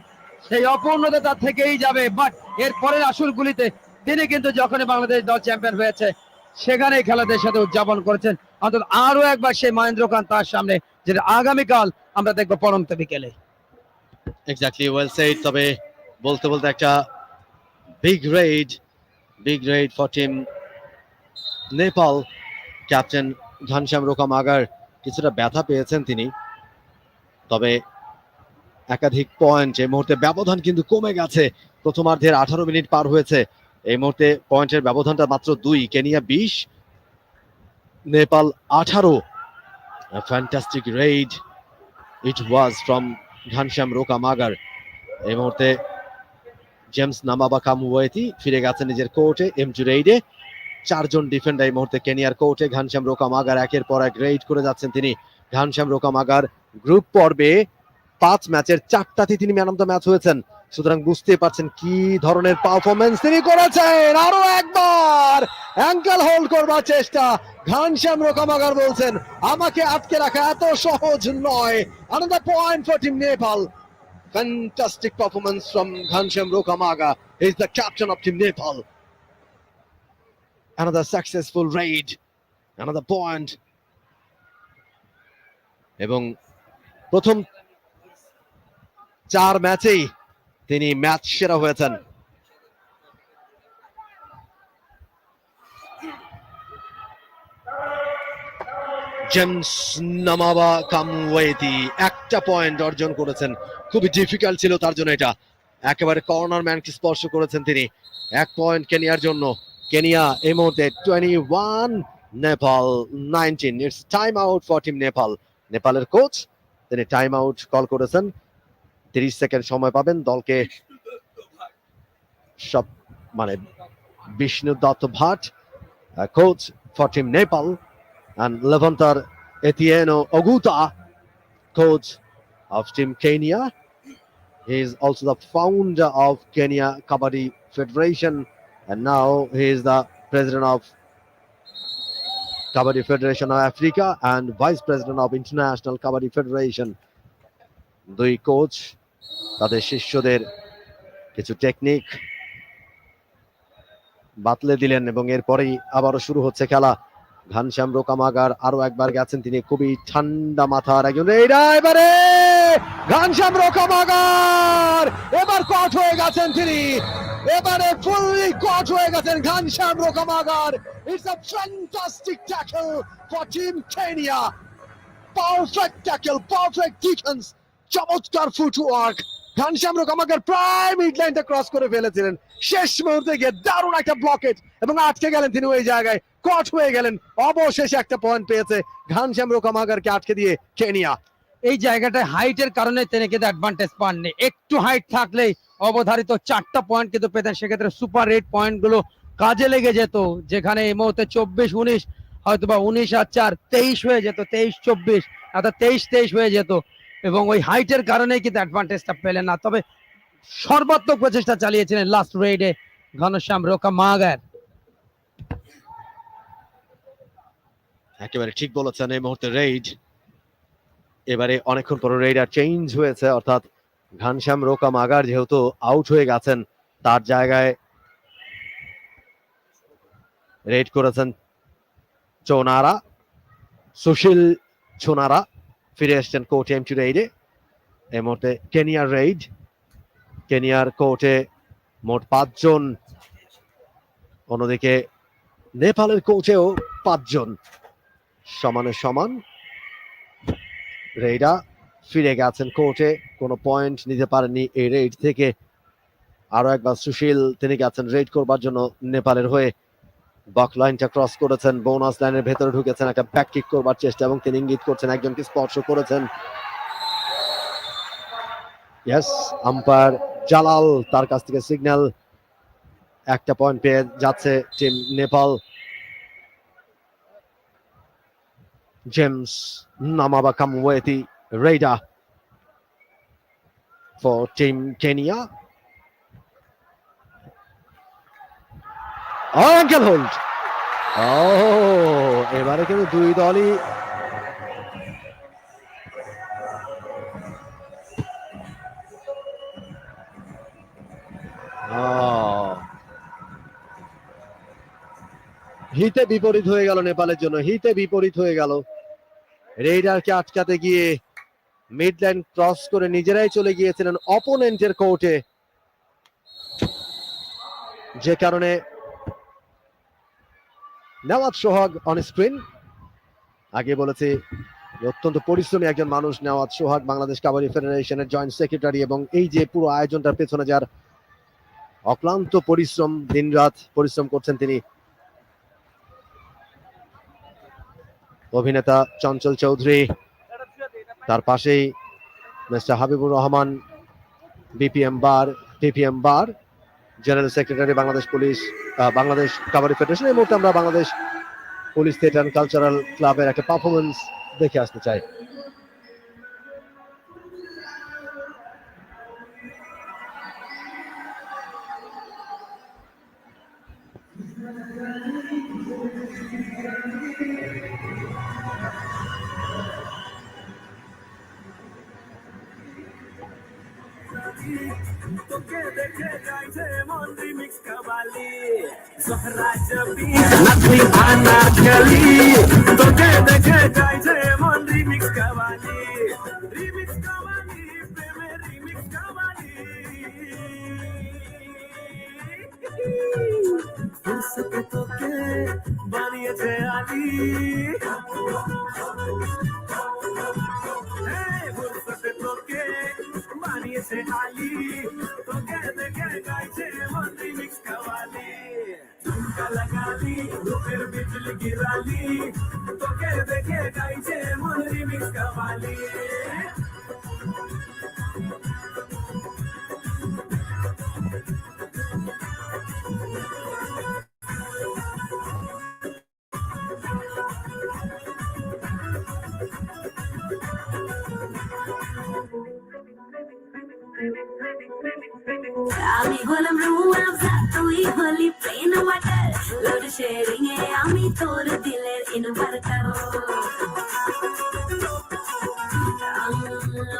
সেই অপূর্ণতা তার থেকেই যাবে, বাট এর পরের আসরগুলিতে তিনি কিন্তু যখনই বাংলাদেশ দল চ্যাম্পিয়ন হয়েছে সেখানেই খেলাদের সাথে উদযাপন করেছেন। অন্তত আরো একবার সেই মহেন্দ্রকান্ত তার সামনে, যেটা আগামীকাল আমরা দেখবো পরন্ত বিকেলে। Exactly, well said. তবে বলতে বলতে একটা big raid for team Nepal. Captain Ghanashyam Rokamagar কিছুটা ব্যথা পেয়েছেন তিনি, তবে একাধিক পয়েন্ট এই মুহূর্তে ব্যবধান কিন্তু কমে গেছে। প্রথমার্ধের 18 মিনিট পার হয়েছে, এই মুহূর্তে পয়েন্টের ব্যবধানটা মাত্র 2। Kenya 20, Nepal 18। Fantastic raid it was from Ghanashyam Rokamagar. এই মুহূর্তে জেমস নামাবা কামুয়েতি ফিরে গেছে নিজের কোর্টে এমটি রেইডে। 4 জন ডিফেন্ডার এই মুহূর্তে কেনিয়ার কোর্টে। ঘনশ্যাম রোকামাগার একের পর এক রেইড করে যাচ্ছেন তিনি। ঘনশ্যাম রোকামাগার গ্রুপ পর্বে 5 ম্যাচের 4টাতে তিনি ম্যান অফ দ্য ম্যাচ হয়েছেন, সুতরাং বুঝতে পারছেন কি ধরনের পারফরমেন্স তিনি করেছেন। আরো একবার অ্যাঙ্কেল হোল্ড করবার চেষ্টা। ঘনশ্যাম রোকামাগার বলছেন আমাকে আটকে রাখা এত সহজ নয়। Another point for Team Nepal. Fantastic performance from Ghanshyam Rokamaga. He's the captain of Team Nepal. Another successful raid, another point. এবং প্রথম 4 ম্যাচেই তিনি ম্যাচ সেরা হয়েছেন। জেমস নামাবা কামওয়েতি একটা পয়েন্ট অর্জন করেছেন, খুবই ডিফিকাল্ট ছিল তার জন্য এটা। একেবারে কর্নার ম্যানকে স্পর্শ করেছেন তিনি। 1 পয়েন্ট কেনিয়ার জন্য। কেনিয়া এই মুহূর্তে 21, Nepal 19। It's time out for team Nepal. নেপালের কোচ তিনি টাইম আউট কল করেছেন, 30 সেকেন্ড সময় পাবেন দলকে সব মানে Bishnu Dutta Bhatt, coach for team Nepal, and Levantar Etienne Oguta, coach of Team Kenya. He is also the founder of Kenya Kabaddi Federation, and now he is the president of Kabaddi Federation of Africa and vice president of International Kabaddi Federation. দুই coach তাদের শিষ্যদের কিছু technique বাতলে দিলেন এবং এরপরেই আবারও শুরু হচ্ছে খেলা। ঘনশ্যাম রোকামাগার আরো একবার গেছেন, তিনি খুবই ঠান্ডা মাথার একজন। এবারে ঘনশ্যাম রোকামাগার এবার কট হয়ে গেছেন তিনি, এবারে ফুললি কট হয়ে গেছেন Ghanashyam Rokamagar. It's a fantastic tackle for team Kenya. Perfect tackle, perfect defence, চমৎকার ফুটওয়ার্ক। ঘনশ্যাম রোকামাগার প্রায় মিড লাইনটা ক্রস করে ফেলেছিলেন, শেষ মুহূর্তে গিয়ে দারুণ একটা ব্লকেজ এবং আটকে গেলেন তিনি ওই জায়গায়, কট হয়ে গেলেন। অবশেষে একটা পয়েন্ট পেয়েছে ঘনশ্যাম রোকামাগারকে আটকে দিয়ে কেনিয়া। এই জায়গাটায় হাইটের কারণে তিনি কিন্তু অ্যাডভান্টেজ পাননি, একটু হাইট থাকলেই অবধারিত 4টা পয়েন্ট কিন্তু পেতেন, সেক্ষেত্রে সুপার 8 পয়েন্ট গুলো কাজে লেগে যেত। যেখানে এই মুহূর্তে 24-19 হয়তো বা 19 আর 4 23 হয়ে যেত, 23-24 অর্থাৎ 23-23 হয়ে যেত, এবং ওই হাইটের কারণে কিন্তু অ্যাডভান্টেজটা পেলেন না। তবে সর্বাত্মক প্রচেষ্টা চালিয়েছিলেন লাস্ট রেডে ঘনশ্যাম রোকামাগার। একেবারে ঠিক বলেছেন, এই মুহূর্তে রেইড এবারে অনেকক্ষণ পর রেইডার চেঞ্জ হয়েছে, অর্থাৎ ঘনশ্যাম রোকামাগার যেহেতু আউট হয়ে গেছেন তার জায়গায় রেড করেছেন চৌনারা, সুশীল ছোনারা ফিরে এসছেন কোর্টে এমটি রেইডে। এই মুহূর্তে কেনিয়ার রেইড, কেনিয়ার কোর্টে মোট 5 জন, অন্যদিকে নেপালের কোর্টেও 5 জন, সমানে সমান। রেইডা ফিরে গেছেন কোর্টে, কোনো পয়েন্ট নিতে পারেননি এই রেইড থেকে। আরো একবার সুশীল, তিনি গেছেন রেইড করবার জন্য নেপালের হয়ে, বক লাইনটা ক্রস করেছেন, বোনাস লাইনের ভেতরে ঢুকেছেন, একটা ব্যাক কিক করবার চেষ্টা এবং তিনি ইঙ্গিত করছেন একজনকে স্পর্শ করেছেন। ইয়েস, আম্পায়ার জালাল, তার কাছ থেকে সিগন্যাল, একটা পয়েন্ট পেয়ে যাচ্ছে টিম নেপাল। জেমস নামাবাকামওয়েতি raider for Team Kenya. Ankle hold, এবারে কিন্তু দুই দলই হিতে বিপরীত হয়ে গেল নেপালের জন্য, হিতে বিপরীত হয়ে গেল। রেইডারকে আটকাতে গিয়ে মিড লাইন ক্রস করে নিজেরাই চলে গিয়েছিলেন অপোনেন্টের কোর্টে, যে কারণে নেওয়াজ সোহাগ অন স্ক্রিন। আগে বলেছি অত্যন্ত পরিশ্রমী একজন মানুষ নেওয়াজ সোহাগ, বাংলাদেশ কাবাডি ফেডারেশনের জয়েন্ট সেক্রেটারি, এবং এই যে পুরো আয়োজনটার পেছনে যার অক্লান্ত পরিশ্রম, দিনরাত পরিশ্রম করছেন তিনি। অভিনেতা চঞ্চল চৌধুরী, তার পাশেই mister Habibur Rahman, BPM bar, general secretary Bangladesh police, Bangladesh kabaddi federation. এই মুহূর্তে আমরা Bangladesh police theatre and cultural ক্লাবের একটা পারফরমেন্স দেখে আসতে চাই। তোকে দেখে গাইছে মন রিমিক্স কাবালি, জহরা জবি নকলি আনারকলি, তোকে দেখে গাইছে মন রিমিক্স কাবালি, রিমিক্স কাবালি, প্রেমে রিমিক্স কাবালি। ফুরসতে তোকে বানিয়েছে আলী, ফুরসতে তোকে বানিয়েছে আলী, তোকে দেখে গাইছে মন রিমিক্স কাবালি, ঝুমকা লাগালি রূপের বিজলি গিরালি, তোকে দেখে গাইছে মন রিমিক্স কাবালি। আমি হলাম রুয়াবজা, তুই হলি প্লেন ওয়াটার, লোড শেয়ারিং এ আমি তোর দিলের ইনভার্টার।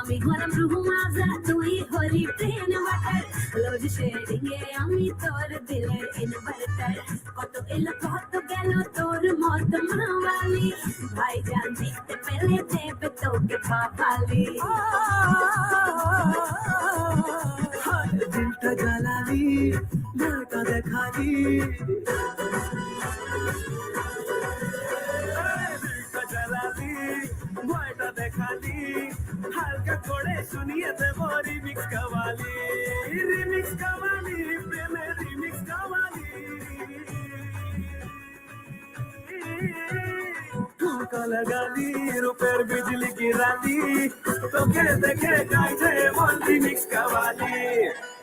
আমি হলাম রুয়াবজা, তুই হলি প্লেন ওয়াটার, লোড শেয়ারিং এ আমি তোর দিলের ইনভার্টার। কত এলো কত গেল তোর মত মাওয়ালি, ভাইজান দেখতে পেলে দেবে তোকে পাপালি। দিলটা জ্বালালি, ভয়টা দেখালি, দিলটা জ্বালালি, ভয়টা দেখালি, হালকা করে শুনিয়ে দেব রিমিক্স কাবালি, রিমিক্স কাবালি, প্রেমে রিমিক্স কাবালি। ঝুমকা লাগালি রূপের বিজলি গিরালি, তোকে দেখে গাইছে মন রিমিক্স কাবালি,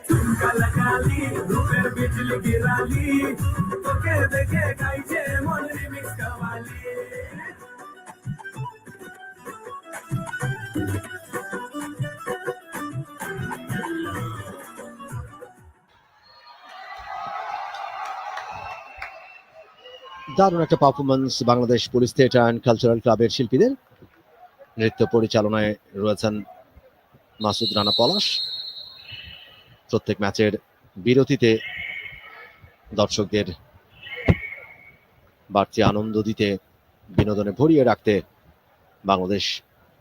ঝুমকা লাগালি রূপের বিজলি গিরালি, তোকে দেখে গাইছে মন রিমিক্স কাবালি। দারুণ একটা performance Bangladesh police theatre and cultural ক্লাবের শিল্পীদের। নৃত্য পরিচালনায় রয়েছেন মাসুদ রানা পলাশ। প্রত্যেক ম্যাচের বিরতিতে দর্শকদের বাড়তি আনন্দ দিতে, বিনোদনে ভরিয়ে রাখতে Bangladesh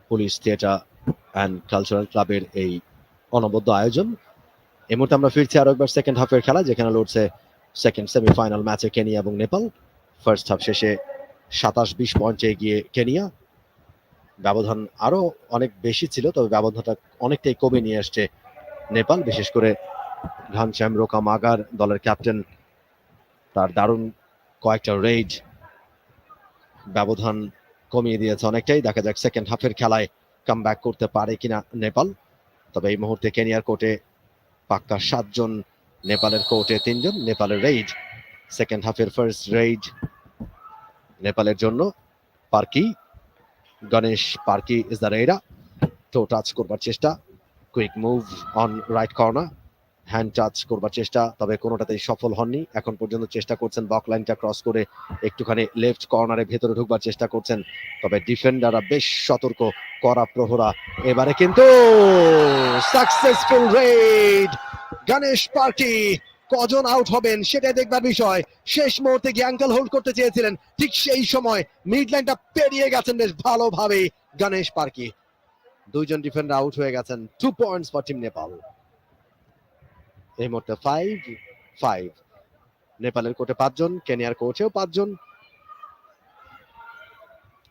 police theatre and cultural ক্লাবের এই অনবদ্য আয়োজন। এই মুহূর্তে আমরা ফিরছি আরো একবার সেকেন্ড হাফের খেলা, যেখানে লড়ছে সেকেন্ড সেমিফাইনাল ম্যাচে কেনিয়া এবং নেপাল। ফার্স্ট হাফ শেষে 27-20 পয়েন্টে এগিয়ে কেনিয়া। ব্যবধান আরো অনেক বেশি ছিল, তবে ব্যবধানটা অনেকটাই কমে নিয়ে আসছে নেপাল, বিশেষ করে ঘানশ্যাম রোকা মাগার দলের ক্যাপ্টেন, তার দারুণ কয়েকটা রেড ব্যবধান কমিয়ে দিয়েছে অনেকটাই। দেখা যাক সেকেন্ড হাফের খেলায় কাম ব্যাক করতে পারে কিনা নেপাল। তবে এই মুহূর্তে কেনিয়ার কোর্টে পাক্কা 7 জন, নেপালের কোর্টে 3 জন। নেপালের রেড, সেকেন্ড হাফের ফার্স্ট রেড নেপালের জন্য। Parki, Ganesh Parki is the raider. Toe touch করবার চেষ্টা, quick move on right corner, hand touch করবার চেষ্টা, তবে কোনোটাতেই সফল হননি এখন পর্যন্ত। চেষ্টা করছেন বক লাইনটা ক্রস করে একটুখানি লেফট কর্নারে ভেতরে ঢুকবার চেষ্টা করছেন, তবে ডিফেন্ডাররা বেশ সতর্ক, করা প্রহরা। এবারে কিন্তু সাকসেসফুল রেড। গণেশ পার্টি কজন আউট হবেন সেটাই দেখবার বিষয়। শেষ মুহূর্তে গিয়ে অ্যাঙ্কেল হোল্ড করতে চেয়েছিলেন, ঠিক সেই সময় মিড লাইনটা পেরিয়ে গেছেন বেশ ভালোভাবে গণেশ পার্কি। 2 জন ডিফেন্ডার আউট হয়ে গেছেন। 2 পয়েন্টস ফর টিম নেপাল। এই মুহূর্তে 5-5 নেপালের কোর্টে 5 জন, কেনিয়ার কোর্টেও 5 জন।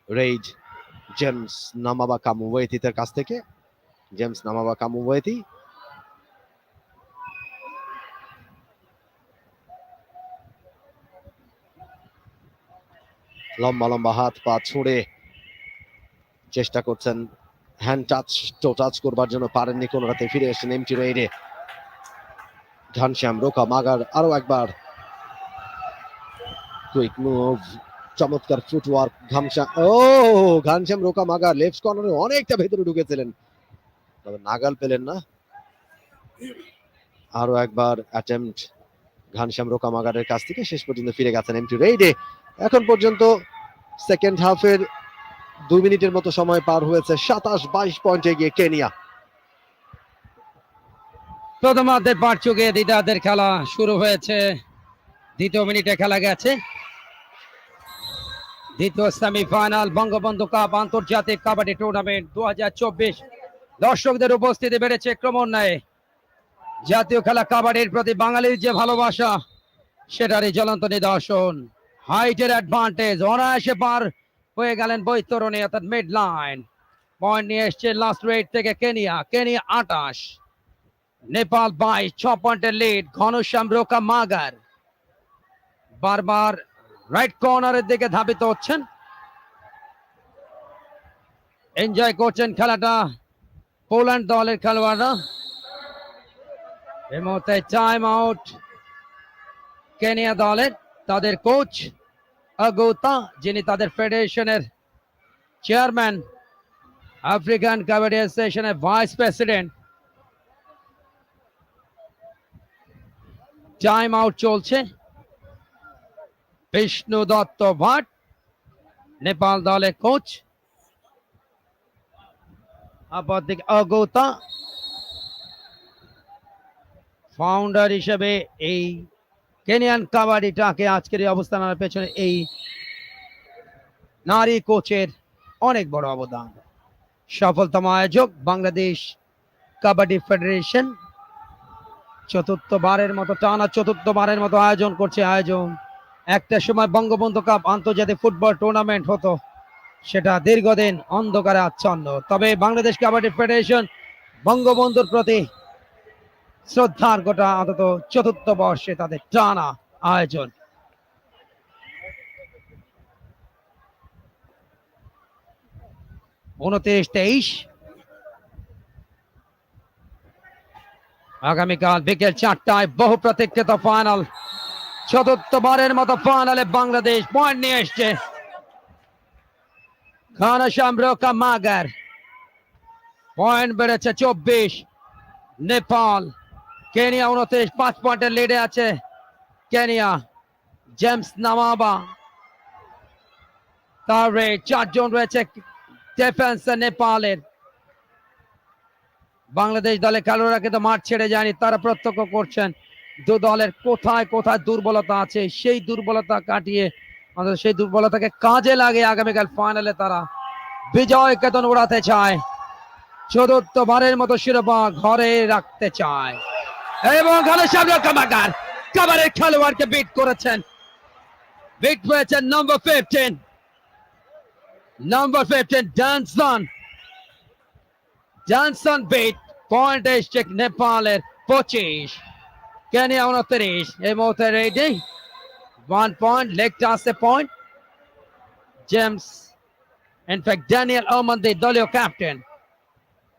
রেড জেমস নামাবা কামুওয়েতির কাছ থেকে, জেমস নামাবা কামুওয়েতি। লম্বা লম্বা হাত পা ছুঁড়ে চেষ্টা করছেন হ্যান্ড টাচ, টো টাচ করবার জন্য পারেননি, কোন রাতে ফিরে এসেছেন এমটি রেডে। ঘানশ্যাম রোকা মাগার আরো একবার কুইক মুভ, চমৎকার ফুটওয়ার্ক। ঘানশ্যাম রোকা মাগার লেফট কর্নারে অনেকটা ভেতরে ঢুকেছিলেন, তবে নাগাল পেলেন না। আরো একবার অ্যাটেম্পট ঘানশ্যাম রোকা মাগারের কাছ থেকে, শেষ পর্যন্ত ফিরে গেছেন এমটি রেডে। এখন পর্যন্ত সেকেন্ড হাফের 2 মিনিটের মতো সময় পার হয়েছে। 27-22 পয়েন্টে গিয়ে কেনিয়া। প্রথমার্ধের পার চুকে দ্বিতীয়ার্ধের খেলা শুরু হয়েছে। দ্বিতীয় মিনিটে খেলা গেছে দ্বিতীয় সেমিফাইনাল বঙ্গবন্ধু কাপ আন্তর্জাতিক কাবাডি টুর্নামেন্ট 2024। দর্শকদের উপস্থিতি বেড়েছে ক্রমান্বয়ে। জাতীয় খেলা কাবাডির প্রতি বাঙালির যে ভালোবাসা সেটারই জ্বলন্ত নিদর্শন। হাইটের অ্যাডভান্টেজ, অনায়াসে পার হয়ে গেলেন বৈতরণী অর্থাৎ মিড লাইন। পয়েন্ট নিয়ে এসছে লাস্ট রেড থেকে কেনিয়া 28, নেপাল 22, 6 পয়েন্টের লিড। ঘনশ্যাম রোকা মাগার বারবার রাইট কর্নারের দিকে ধাবিত হচ্ছেন, এনজয় করছেন খেলাটা পোল্যান্ড দলের খেলোয়াড়রা। এই মুহূর্তে টাইম আউট কেনিয়া দলের। তাদের কোচ আগৌতা, যিনি তাদের ফেডারেশনের চেয়ারম্যান, আফ্রিকান কাবাডি অ্যাসোসিয়েশনের ভাইস প্রেসিডেন্ট। টাইম আউট চলছে। বিষ্ণু দত্ত ভাট নেপাল দলের কোচ, অপরদিকে আগৌতা ফাউন্ডার হিসেবে এই কেনিয়ান কাবাডিটাকে আজকের এই অবস্থানের পেছনে এই নারী কোচের অনেক বড় অবদান। সফলতম আয়োজক বাংলাদেশ কাবাডি ফেডারেশন, চতুর্থবারের মতো আয়োজন করছে। আয়োজন একটা সময় বঙ্গবন্ধু কাপ আন্তর্জাতিক ফুটবল টুর্নামেন্ট হতো, সেটা দীর্ঘদিন অন্ধকারে আচ্ছন্ন। তবে বাংলাদেশ কাবাডি ফেডারেশন বঙ্গবন্ধুর প্রতি শ্রদ্ধার গোটা অন্তত 4র্থ বর্ষে তাদের টানা আয়োজন। 29-23 আগামীকাল বিকেল 4টায় বহু প্রতীক্ষিত ফাইনাল, 4র্থবারের মতো ফাইনালে বাংলাদেশ পয়েন্ট নিয়ে এসছে। ঘনশ্যাম রোকা মাগার পয়েন্ট বেড়েছে 24, নেপাল। কেনিয়া 29, 5 পয়েন্টের লিডে আছে কেনিয়া। জেমস নামাবা, তার 4 জন রয়েছে ডিফেন্সে নেপালের। বাংলাদেশ দলের খেলোয়াড়রা কিন্তু মাঠ ছেড়ে যায়নি, তারা প্রত্যক্ষ করছেন দু দলের কোথায় কোথায় দুর্বলতা আছে, সেই দুর্বলতা কাটিয়ে অন্তত সেই দুর্বলতাকে কাজে লাগে আগামীকাল ফাইনালে তারা বিজয় কেতন উড়াতে চায়, চতুর্থবারের মতো শিরোপা ঘরে রাখতে চায়। এবং ঘনশ্যাম রক্ষামাগার কাভারের খেলোয়াড়কে বিট করেছেন, বিট হয়েছেন নম্বর 15 জনসন বিট। পয়েন্ট এসছে নেপালের 25, কেনিয়া 29। এই মুহূর্তে রেডি 1 পয়েন্ট, লেগ টাসে point. James in fact Daniel Amandi দলীয় ক্যাপ্টেন,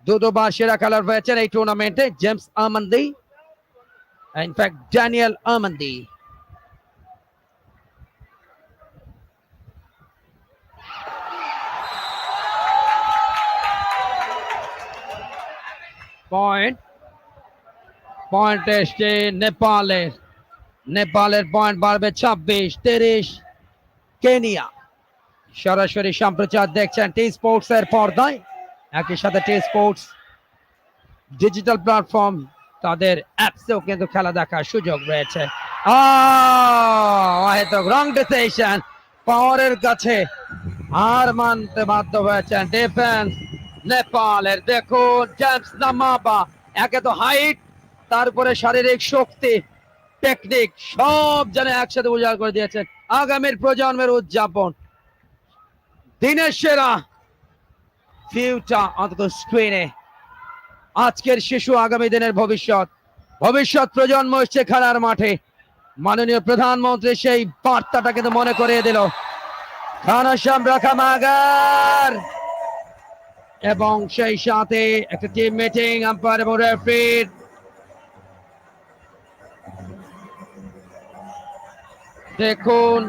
দুবার সেরা খেলোয়াড় হয়েছেন এই টুর্নামেন্টে James Amandi, in fact Daniel Amandi. Point এসছে নেপালের পয়েন্ট বাড়বে 26-30 কেনিয়া। সরাসরি সম্প্রচার দেখছেন টি স্পোর্টস এর পর্দায়, একই সাথে টি স্পোর্টস ডিজিটাল প্ল্যাটফর্ম তাদের অ্যাপসেও কিন্তু খেলা দেখার সুযোগ রয়েছে। রং ডিসিশন, পাওয়ারের কাছে হার মানতে বাধ্য হয়েছেন ডিফেন্স নেপালের। দেখুন জেমস নামাবা, একে তো হাইট, তারপরে শারীরিক শক্তি, টেকনিক সব যেন একসাথে উজাড় করে দিয়েছেন। আগামীর প্রজন্মের উদযাপন, দিনের সেরা ফিউচার অন্তত স্ক্রিনে। আজকের শিশু আগামী দিনের ভবিষ্যৎ প্রজন্ম এসছে খেলার মাঠে। মাননীয় প্রধানমন্ত্রী সেই বার্তাটা কিন্তু মনে করিয়ে দিল। ঘনশ্যাম রক্ষামাগার এবং সেই সাথে একটা টিম মিটিং, আম্পায়ার এবং রেফারির। দেখুন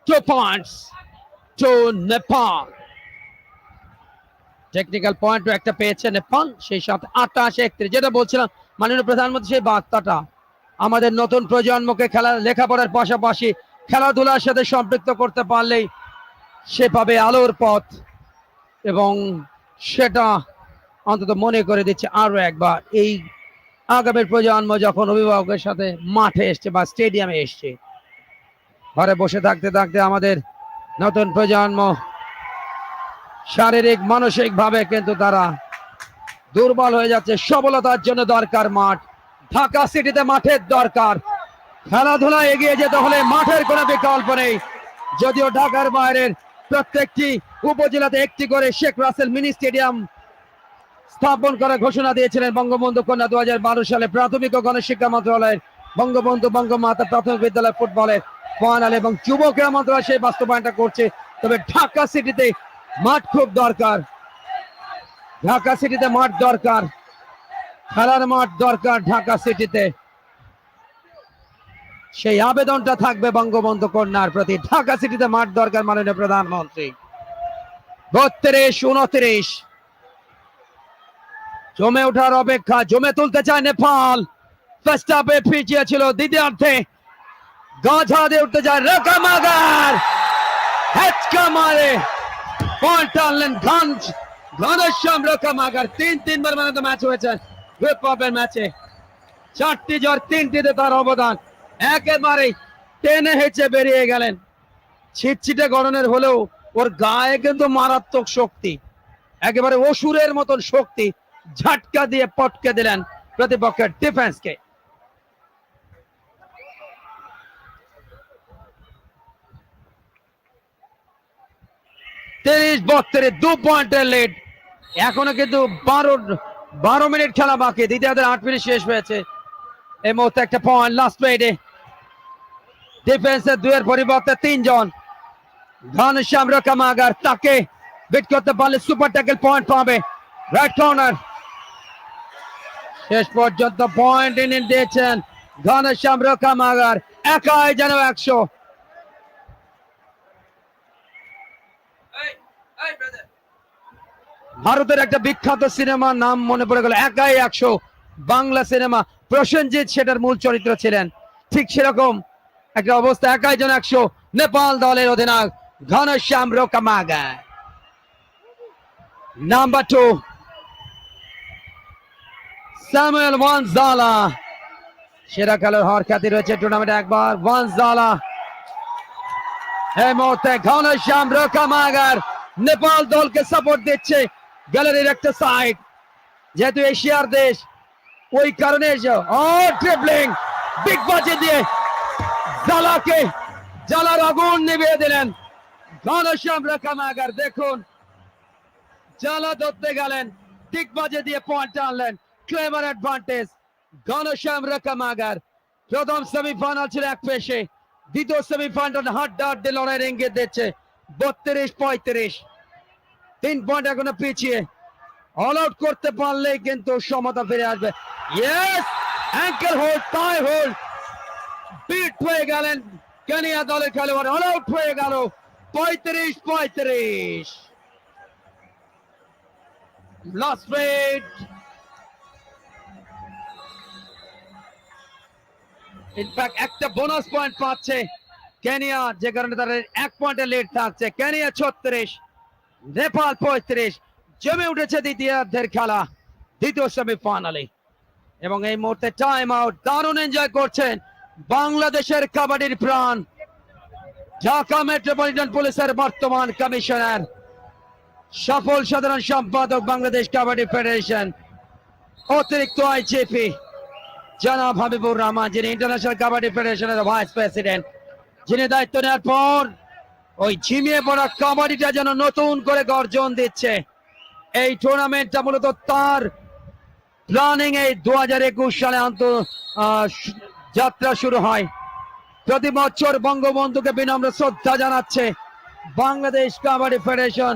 two points to Nepal. Technical point একটা পেয়েছে নেপাল, সেই সাথে 28-31। যেটা বলছিলাম মাননীয় প্রধানমন্ত্রী সেই বার্তাটা আমাদের নতুন প্রজন্মকে লেখাপড়ার পাশাপাশি খেলাধুলার সাথে সম্পৃক্ত করতে পারলেই সে পাবে আলোর পথ, এবং সেটা অন্তত মনে করে দিচ্ছে আরো একবার এই আগামীর প্রজন্ম যখন অভিভাবকের সাথে মাঠে এসছে বা স্টেডিয়ামে এসছে। ঘরে বসে থাকতে থাকতে আমাদের নতুন প্রজন্ম শারীরিক মানসিক ভাবে কিন্তু তারা দুর্বল হয়ে যাচ্ছে। সবলতার জন্য দরকার মাঠ। ঢাকা সিটিতে মাঠের দরকার। খেলাধুলা এগিয়ে যেতে হলে মাঠের কোনো বিকল্প নেই। যদিও ঢাকার বাইরের প্রত্যেকটি উপজেলাতে একটি করে শেখ রাসেল মিনি স্টেডিয়াম স্থাপন করার ঘোষণা দিয়েছিলেন বঙ্গবন্ধু কন্যা 2012 সালে প্রাথমিক ও গণশিক্ষা মন্ত্রণালয়ের বঙ্গবন্ধু বঙ্গমাতা প্রাথমিক বিদ্যালয় ফুটবলের ফাইনাল, এবং যুব ক্রীড়া মন্ত্রণালয় সেই বাস্তবায়নটা করছে। তবে ঢাকা সিটিতে মাঠ খুব দরকার, ঢাকা সিটিতে মাঠ দরকার, খেলার মাঠ দরকার ঢাকা সিটিতে। সেই আবেদনটা থাকবে বঙ্গবন্ধু কন্যার প্রতি। ঢাকা সিটিতে মাঠ দরকার মাননীয় প্রধানমন্ত্রী। 32-29 জমে ওঠার অপেক্ষা, জমে তুলতে চায় নেপাল। ফার্স্ট হাফে পিছিয়ে ছিল, দ্বিতীয়ার্ধে গাছা দিয়ে উঠতে যায় রক্ষামাগার, হেচকা মারে পয়েন্ট টানলেন ঘনশ্যাম রক্ষামাগার। 3-3বার ম্যান অফ দ্য ম্যাচ হয়েছেন গ্রুপ পর্বের ম্যাচে। 4টি জ্বর, 3টিতে তার অবদান। একেবারে টেনে হেঁচে বেরিয়ে গেলেন। ছিটছিটে গড়নের হলেও ওর গায়ে কিন্তু মারাত্মক শক্তি, একেবারে অসুরের মতন শক্তি। ঝাটকা দিয়ে পটকে দিলেন প্রতিপক্ষের ডিফেন্সকে। তেইশ 2 পয়েন্টের লিড। এখনো কিন্তু 12 মিনিট খেলা বাকি। দ্বিতীয়ার্ধের 8 মিনিট শেষ হয়েছে। এই মুহূর্তে একটা পয়েন্ট লাস্ট মিনিটে। ডিফেন্সের 2-এর পরিবর্তে 3 জন। ঘনশ্যাম রক্ষামাগার, তাকে বিট করতে পারলে সুপার ট্যাকল পয়েন্ট পাবে। রাইট কর্নার, শেষ পর্যন্ত পয়েন্ট এনে দিয়েছেন ঘনশ্যাম রক্ষামাগার। একাই যেন 100। ভারতের একটা বিখ্যাত সিনেমার নাম মনে পড়ে গেল, একাই 100। বাংলা সিনেমা, প্রসেনজিৎ সেটার মূল চরিত্র ছিলেন। ঠিক সেরকম একটা অবস্থা, একাই যেন 100 নেপাল দলের অধিনায়ক ঘনশ্যাম রক্ষামাগার। নাম্বার 2 স্যামুয়েল ওয়ানজালা সেরা খেলোয়াড় হওয়ার খ্যাতি রয়েছে টুর্নামেন্টে একবার। ওয়ানজালা এই মুহূর্তে ঘনশ্যাম রকামাগার নেপাল দলকে সাপোর্ট দিচ্ছে গ্যালারির একটা সাইড, যেহেতু এশিয়ার দেশ ওই কারণে ট্রিপলিং বিগ বাজে দিয়ে জালার আগুন নিভিয়ে দিলেন ঘনশ্যাম রকামাগার। দেখুন জ্বালা ধরতে গেলেন, ঠিক বাজে দিয়ে পয়েন্ট আনলেন। Clever advantage Ghanashyam Rokamagar. প্রথম সেমিফাইনাল ছিল এক পেশে, দ্বিতীয় সেমিফাইনাল হাড্ডাহাড্ডি লড়াইয়ের ইঙ্গিত দিচ্ছে। 32-35 3 পয়েন্ট এখনো পিছিয়ে, অল আউট করতে পারলেই কিন্তু সমতা ফিরে আসবে। ইয়েস, অ্যাঙ্কেল হোল্ড, টাই হোল্ড, বিট হয়ে গেলেন কেনিয়া দলের খেলোয়াড়, অল আউট হয়ে গেল 35-35। লাস্ট রেড ইনফ্যাক্ট একটা বোনাস পয়েন্ট পাচ্ছে কেনিয়া, যে কারণে তাদের 1 পয়েন্টের লিড থাকছে। কেনিয়া 36, নেপাল 35। জমে উঠেছে দ্বিতীয়ার্ধের খেলা দ্বিতীয় সেমিফাইনালে, এবং এই মুহূর্তে টাইম আউট। দারুণ এনজয় করছেন বাংলাদেশের কাবাডির প্রাণ, ঢাকা মেট্রোপলিটন পুলিশের বর্তমান কমিশনার, সফল সাধারণ সম্পাদক বাংলাদেশ কাবাডি ফেডারেশন, অতিরিক্ত আইজিপি জনাব হাবিবুর রহমান, যিনি ইন্টারন্যাশনাল কাবাডি ফেডারেশনের ভাইস প্রেসিডেন্ট, যিনি দায়িত্ব নেওয়ার পর ওই ঝিমিয়ে পড়া কাবাডিটা যেন নতুন করে গর্জন দিচ্ছে। এই টুর্নামেন্টটা মূলত তার প্ল্যানিং এ 2021 সালে যাত্রা শুরু হয়। প্রতি বছর বঙ্গবন্ধুকে বিনম্র শ্রদ্ধা জানাচ্ছে বাংলাদেশ কাবাডি ফেডারেশন।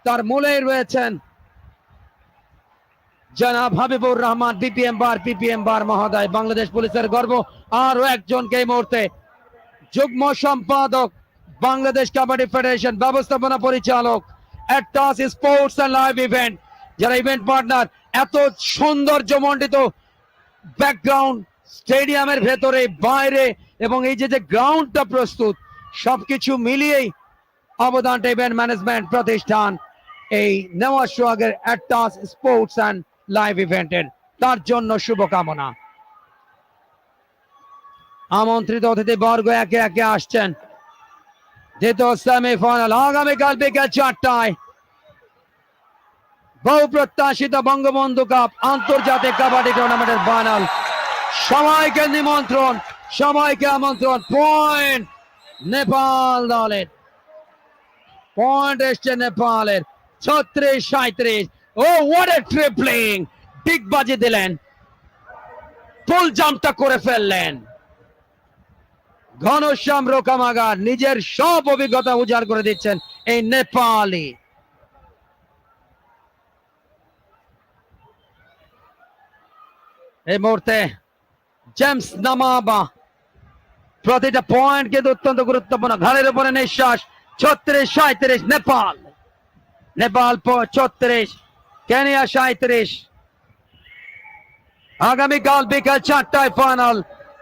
তার মূলেই রয়েছেন জনাব হাবিবুর রহমান পিপিএম বার মহোদয়, বাংলাদেশ পুলিশের গর্ব। আরো একজনকে এই মুহূর্তে যুগ্ম সম্পাদক বাংলাদেশ কাবাডি ফেডারেশন, ব্যবস্থাপনা পরিচালক অ্যাটাস স্পোর্টস এন্ড লাইভ ইভেন্ট, যারা ইভেন্ট পার্টনার। এত সৌন্দর্য মণ্ডিত ব্যাকগ্রাউন্ড স্টেডিয়ামের ভেতরে বাইরে, এবং এই যে গ্রাউন্ডটা প্রস্তুত, সবকিছু মিলিয়েই অবদানটা ইভেন্ট ম্যানেজমেন্ট প্রতিষ্ঠান এই নেওয়ার সোহাগের অ্যাটাস স্পোর্টস অ্যান্ড লাইভ ইভেন্টের, তার জন্য শুভকামনা। আমন্ত্রিত অতিথি বর্গ একে একে আসছেন। দ্বিতীয় সেমিফাইনাল আগামীকাল বিকেল 4টায় বহু প্রত্যাশিত বঙ্গবন্ধু কাপ আন্তর্জাতিক কাবাডি টুর্নামেন্টের ফাইনাল। সবাইকে নিমন্ত্রণ, সবাইকে আমন্ত্রণ। পয়েন্ট নেপাল দলের, পয়েন্ট এসছে নেপালের 36-37। ও হোয়াট এ ট্রিপলিং, ঠিক বাজি দিলেন, ফুল জাম্পটা করে ফেললেন ঘনশ্যাম রকামাগার। নিজের সব অভিজ্ঞতা উজাড় করে দিচ্ছেন এই নেপালি। এই মুহূর্তে জেমস নামাবা, প্রতিটা পয়েন্ট কিন্তু অত্যন্ত গুরুত্বপূর্ণ। ঘাড়ের উপরে নিঃশ্বাস। 36-37 নেপাল, 34, কেনিয়া 37। আগামীকাল বিকাল 4টায় ফাইনাল।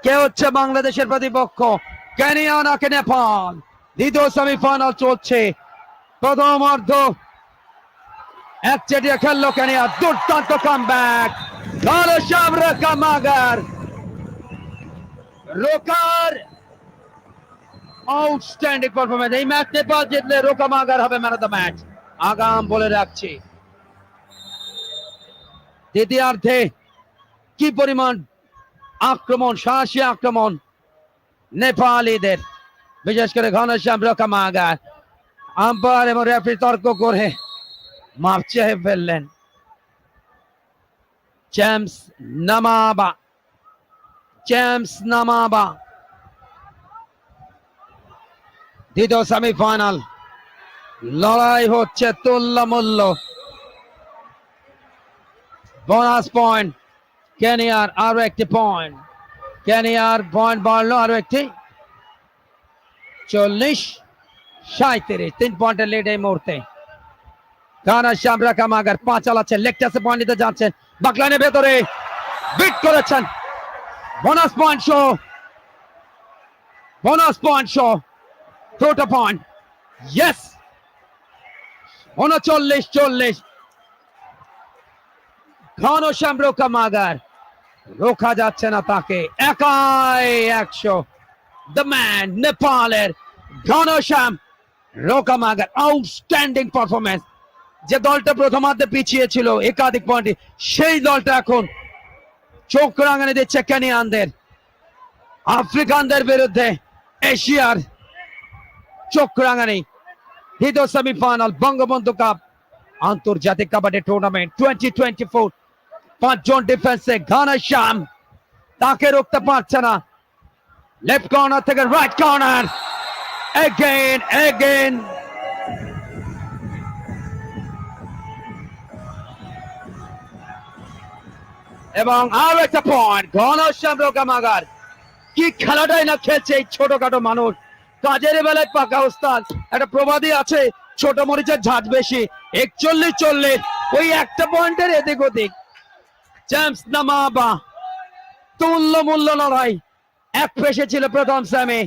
কে হচ্ছে বাংলাদেশের প্রতিপক্ষ, কেনিয়া নাকি নেপাল? দ্বিতীয় সেমিফাইনাল চলছে। প্রথম অর্ধ একচেটিয়া খেললো কেনিয়া, দুর্দান্ত কামব্যাক ঘনশ্যাম রকামাগার। রোকার আউটস্ট্যান্ডিং পারফরমেন্স। এই ম্যাচ নেপাল জিতলে রকামাগার হবে ম্যান অফ দ্য ম্যাচ, আগাম বলে রাখছি। দ্বিতীয়ার্ধে কি পরিমাণ আক্রমণ, সাহসী আক্রমণ নেপালিদের, বিশেষ করে ঘনশ্যাম রকামাগার। আম্পায়ার এবং রেফারি তর্ক করে মাপ চেয়ে ফেললেন। জেমস নামাবা। দ্বিতীয় সেমিফাইনাল লড়াই হচ্ছে তুল্যমূল্য। বোনাস পয়েন্ট কেনিয়ার, আরো একটি পয়েন্ট। কেনিয়ার পয়েন্ট বাড়লো আরো একটি, 40-37। 3 পয়েন্টের লিড এই মুহূর্তে। ঘনশ্যাম রকামাগার 5 চালাচ্ছেন, লেকটাসে পয়েন্ট নিতে যাচ্ছেন, বাকলাইনের ভেতরে বিট করেছেন। বোনাস পয়েন্ট শো, টোটা পয়েন্ট। ইয়েস, 39-40। ঘনশ্যাম রোকামাগার, রোখা যাচ্ছে না তাকে, একাই 100। দ্য ম্যান, নেপালের ঘনশ্যাম রোকামাগার, আউটস্ট্যান্ডিং পারফরমেন্স। যে দলটা প্রথমার্ধে পিছিয়ে ছিল একাধিক পয়েন্টে, সেই দলটা এখন চোখ রাঙানি দিচ্ছে কেনিয়ানদের, আফ্রিকানদের বিরুদ্ধে এশিয়ার চোখ রাঙানি। দ্বিতীয় সেমিফাইনাল বঙ্গবন্ধু কাপ আন্তর্জাতিক কাবাডি টুর্নামেন্ট 2024। 5 জন ডিফেন্সে ঘনশ্যাম, তাকে রুখতে পারছে না। লেফট কর্নার থেকে রাইট কর্নার, এগেইন এবং আরো একটা পয়েন্ট। ঘনশ্যাম রোকামাগার কি খেলাটাই না খেলছে এই ছোটখাটো মানুষ, কাজের বেলায় পাকা ওস্তাদ। একটা প্রবাদী আছে, ছোট মরিচের ঝাঁজ বেশি। 41-40, ওই একটা পয়েন্টের এদিক ওদিক। চ্যাম্পস নামাবা, তুল্য মূল্য লড়াই। এক পেশে ছিল প্রথম সেমি,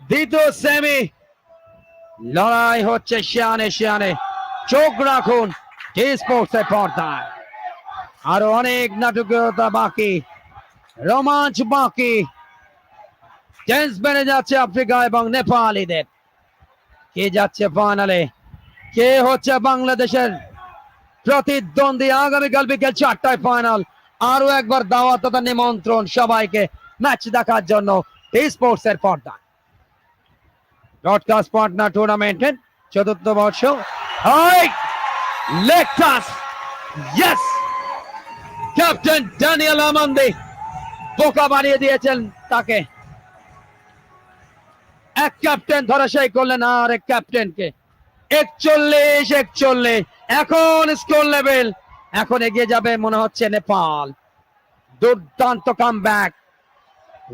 দ্বিতীয় সেমি লড়াই হচ্ছে শিয়ানে। চোখ রাখুন টি স্পোর্টসের পর্দায়, আরো অনেক নাটকীয়তা বাকি, রোমাঞ্চ বাকি। টেন্স বেড়ে যাচ্ছে আফ্রিকা এবং নেপালিদের। কে যাচ্ছে ফাইনালে, কে হচ্ছে বাংলাদেশের প্রতিদ্বন্দ্বী? আগামীকাল বিকেল 4টায় ফাইনাল। আরো একবার দাওয়াত তথা নিমন্ত্রণ সবাইকে ম্যাচ দেখার জন্য টি স্পোর্টসের পর্দায়। ব্রডকাস্ট পার্টনার টুর্নামেন্টের 4র্থ বর্ষ। Leg touch, yes! Captain Daniel Amandi বোকা বানিয়ে দিয়েছেন তাকে। এক ক্যাপ্টেন ধরাশায়ী করলেন আর এক ক্যাপ্টেনকে। 41-41 এখন স্কোর লেভেল। এখন এগিয়ে যাবে মনে হচ্ছে নেপাল। দুর্দান্ত কামব্যাক,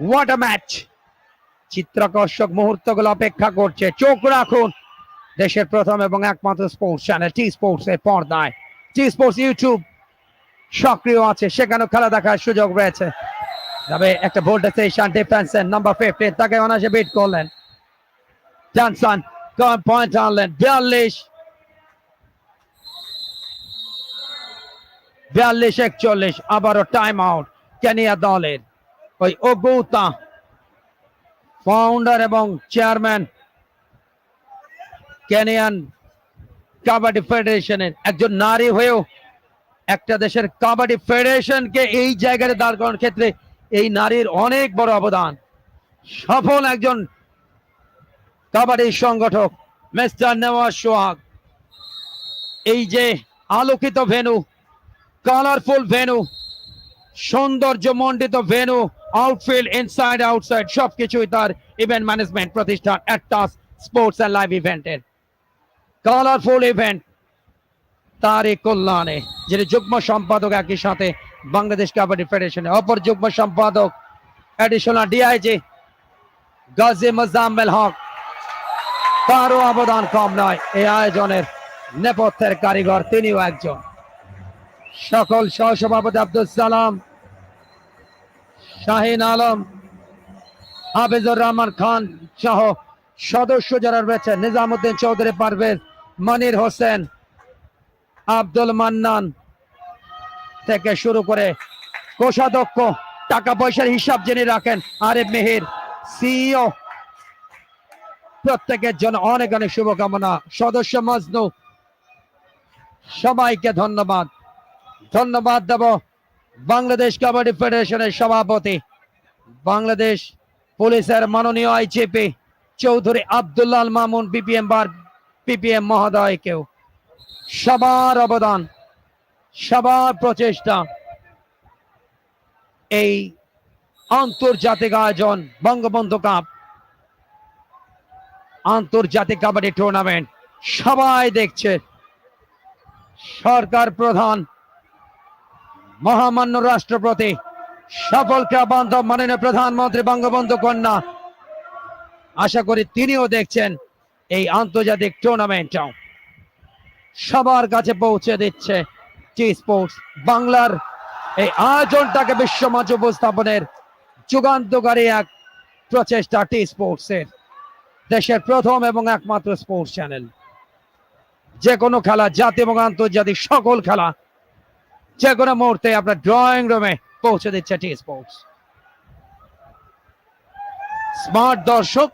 হোয়াট আ ম্যাচ! চিত্রাকর্ষক মুহূর্তগুলো অপেক্ষা করছে। চোখ রাখুন দেশের প্রথম এবং একমাত্র স্পোর্টস চ্যানেল টি স্পোর্টস এর পর্দায়। টি স্পোর্টস ইউটিউব সক্রিয় আছে, সেখানেও খেলা দেখার সুযোগ রয়েছে। তবে একটা ভোল্টেশন ডিফেন্সের নাম্বার 15, তাকে অনায়াসে বিট করলেন। জনসন পয়েন্ট আনলেন। 42-41, আবারও টাইম আউট কেনিয়া দলের। ওই ওগুতা, ফাউন্ডার এবং চেয়ারম্যান কেনিয়ান কাবাডি ফেডারেশনের, একজন নারী হয়েও একটা দেশের কাবাডি ফেডারেশনকে এই জায়গায় দাঁড় করানোর ক্ষেত্রে এই নারীর অনেক বড় অবদান। সফল একজন কাবাডি সংগঠক মিস্টার নেওয়াজ সোহাগ। এই যে আলোকিত ভেনু, কালারফুল ভেনু, সৌন্দর্য মণ্ডিত ভেনু, আউটফিল্ড, ইনসাইড আউটসাইড সবকিছুই তার ইভেন্ট ম্যানেজমেন্ট প্রতিষ্ঠান অ্যাটলাস স্পোর্টস এন্ড লাইভ ইভেন্টের। কালারফুল ইভেন্ট তারই কল্যাণে, যিনি যুগ্ম সম্পাদক একই সাথে বাংলাদেশ কাবাডি ফেডারেশনের, অপর যুগ্ম সম্পাদক অ্যাডিশনাল ডিআইজি গাজী মোজাম্মেল হক। তারও অবদান কম নয় এই আয়োজনের নেপথ্যের কারিগর, তিনিও একজন। সকল সহসভাপতি আব্দুল সালাম, শাহিন আলম, হাফিজুর রহমান খান সহ সদস্য যারা রয়েছে, নিজামুদ্দিন চৌধুরী, পারভেজ, মনির হোসেন, আব্দুল মান্নান থেকে শুরু করে কোষাধ্যক্ষ, টাকা পয়সার হিসাব যিনি রাখেন আরিফ মিহির, সিইও, প্রত্যেকের জন্য অনেক অনেক শুভকামনা। সদস্য মজনু, সবাইকে ধন্যবাদ। ধন্যবাদ দেব বাংলাদেশ কাবাডি ফেডারেশনের সভাপতি, বাংলাদেশ পুলিশের মাননীয় আইজিপি চৌধুরী আব্দুল্লাহ আল মামুন পিপিএম মহোদয়কেও। সবার অবদান, সবার প্রচেষ্টা এই আন্তর্জাতিক আয়োজন বঙ্গবন্ধু কাপ আন্তর্জাতিক কাবাডি টুর্নামেন্ট সবাই দেখছে। সরকার প্রধান, মহামান্য রাষ্ট্রপতি, সফল ক্রীড়া বান্ধব মাননীয় প্রধানমন্ত্রী বঙ্গবন্ধু কন্যা, আশা করি তিনিও দেখছেন এই আন্তর্জাতিক টুর্নামেন্টটাও। সবার কাছে পৌঁছে দিচ্ছে টি স্পোর্টস। বাংলার এই আয়োজনটাকে বিশ্বমঞ্চে উপস্থাপনের যুগান্তকারী এক প্রচেষ্টা টি স্পোর্টসের, দেশের প্রথম এবং একমাত্র স্পোর্টস চ্যানেল। যে কোনো খেলা, জাতীয় এবং আন্তর্জাতিক সকল খেলা যে কোনো মুহূর্তে আপনার ড্রয়িং রুমে পৌঁছে দিচ্ছে টি স্পোর্টস। স্মার্ট দর্শক,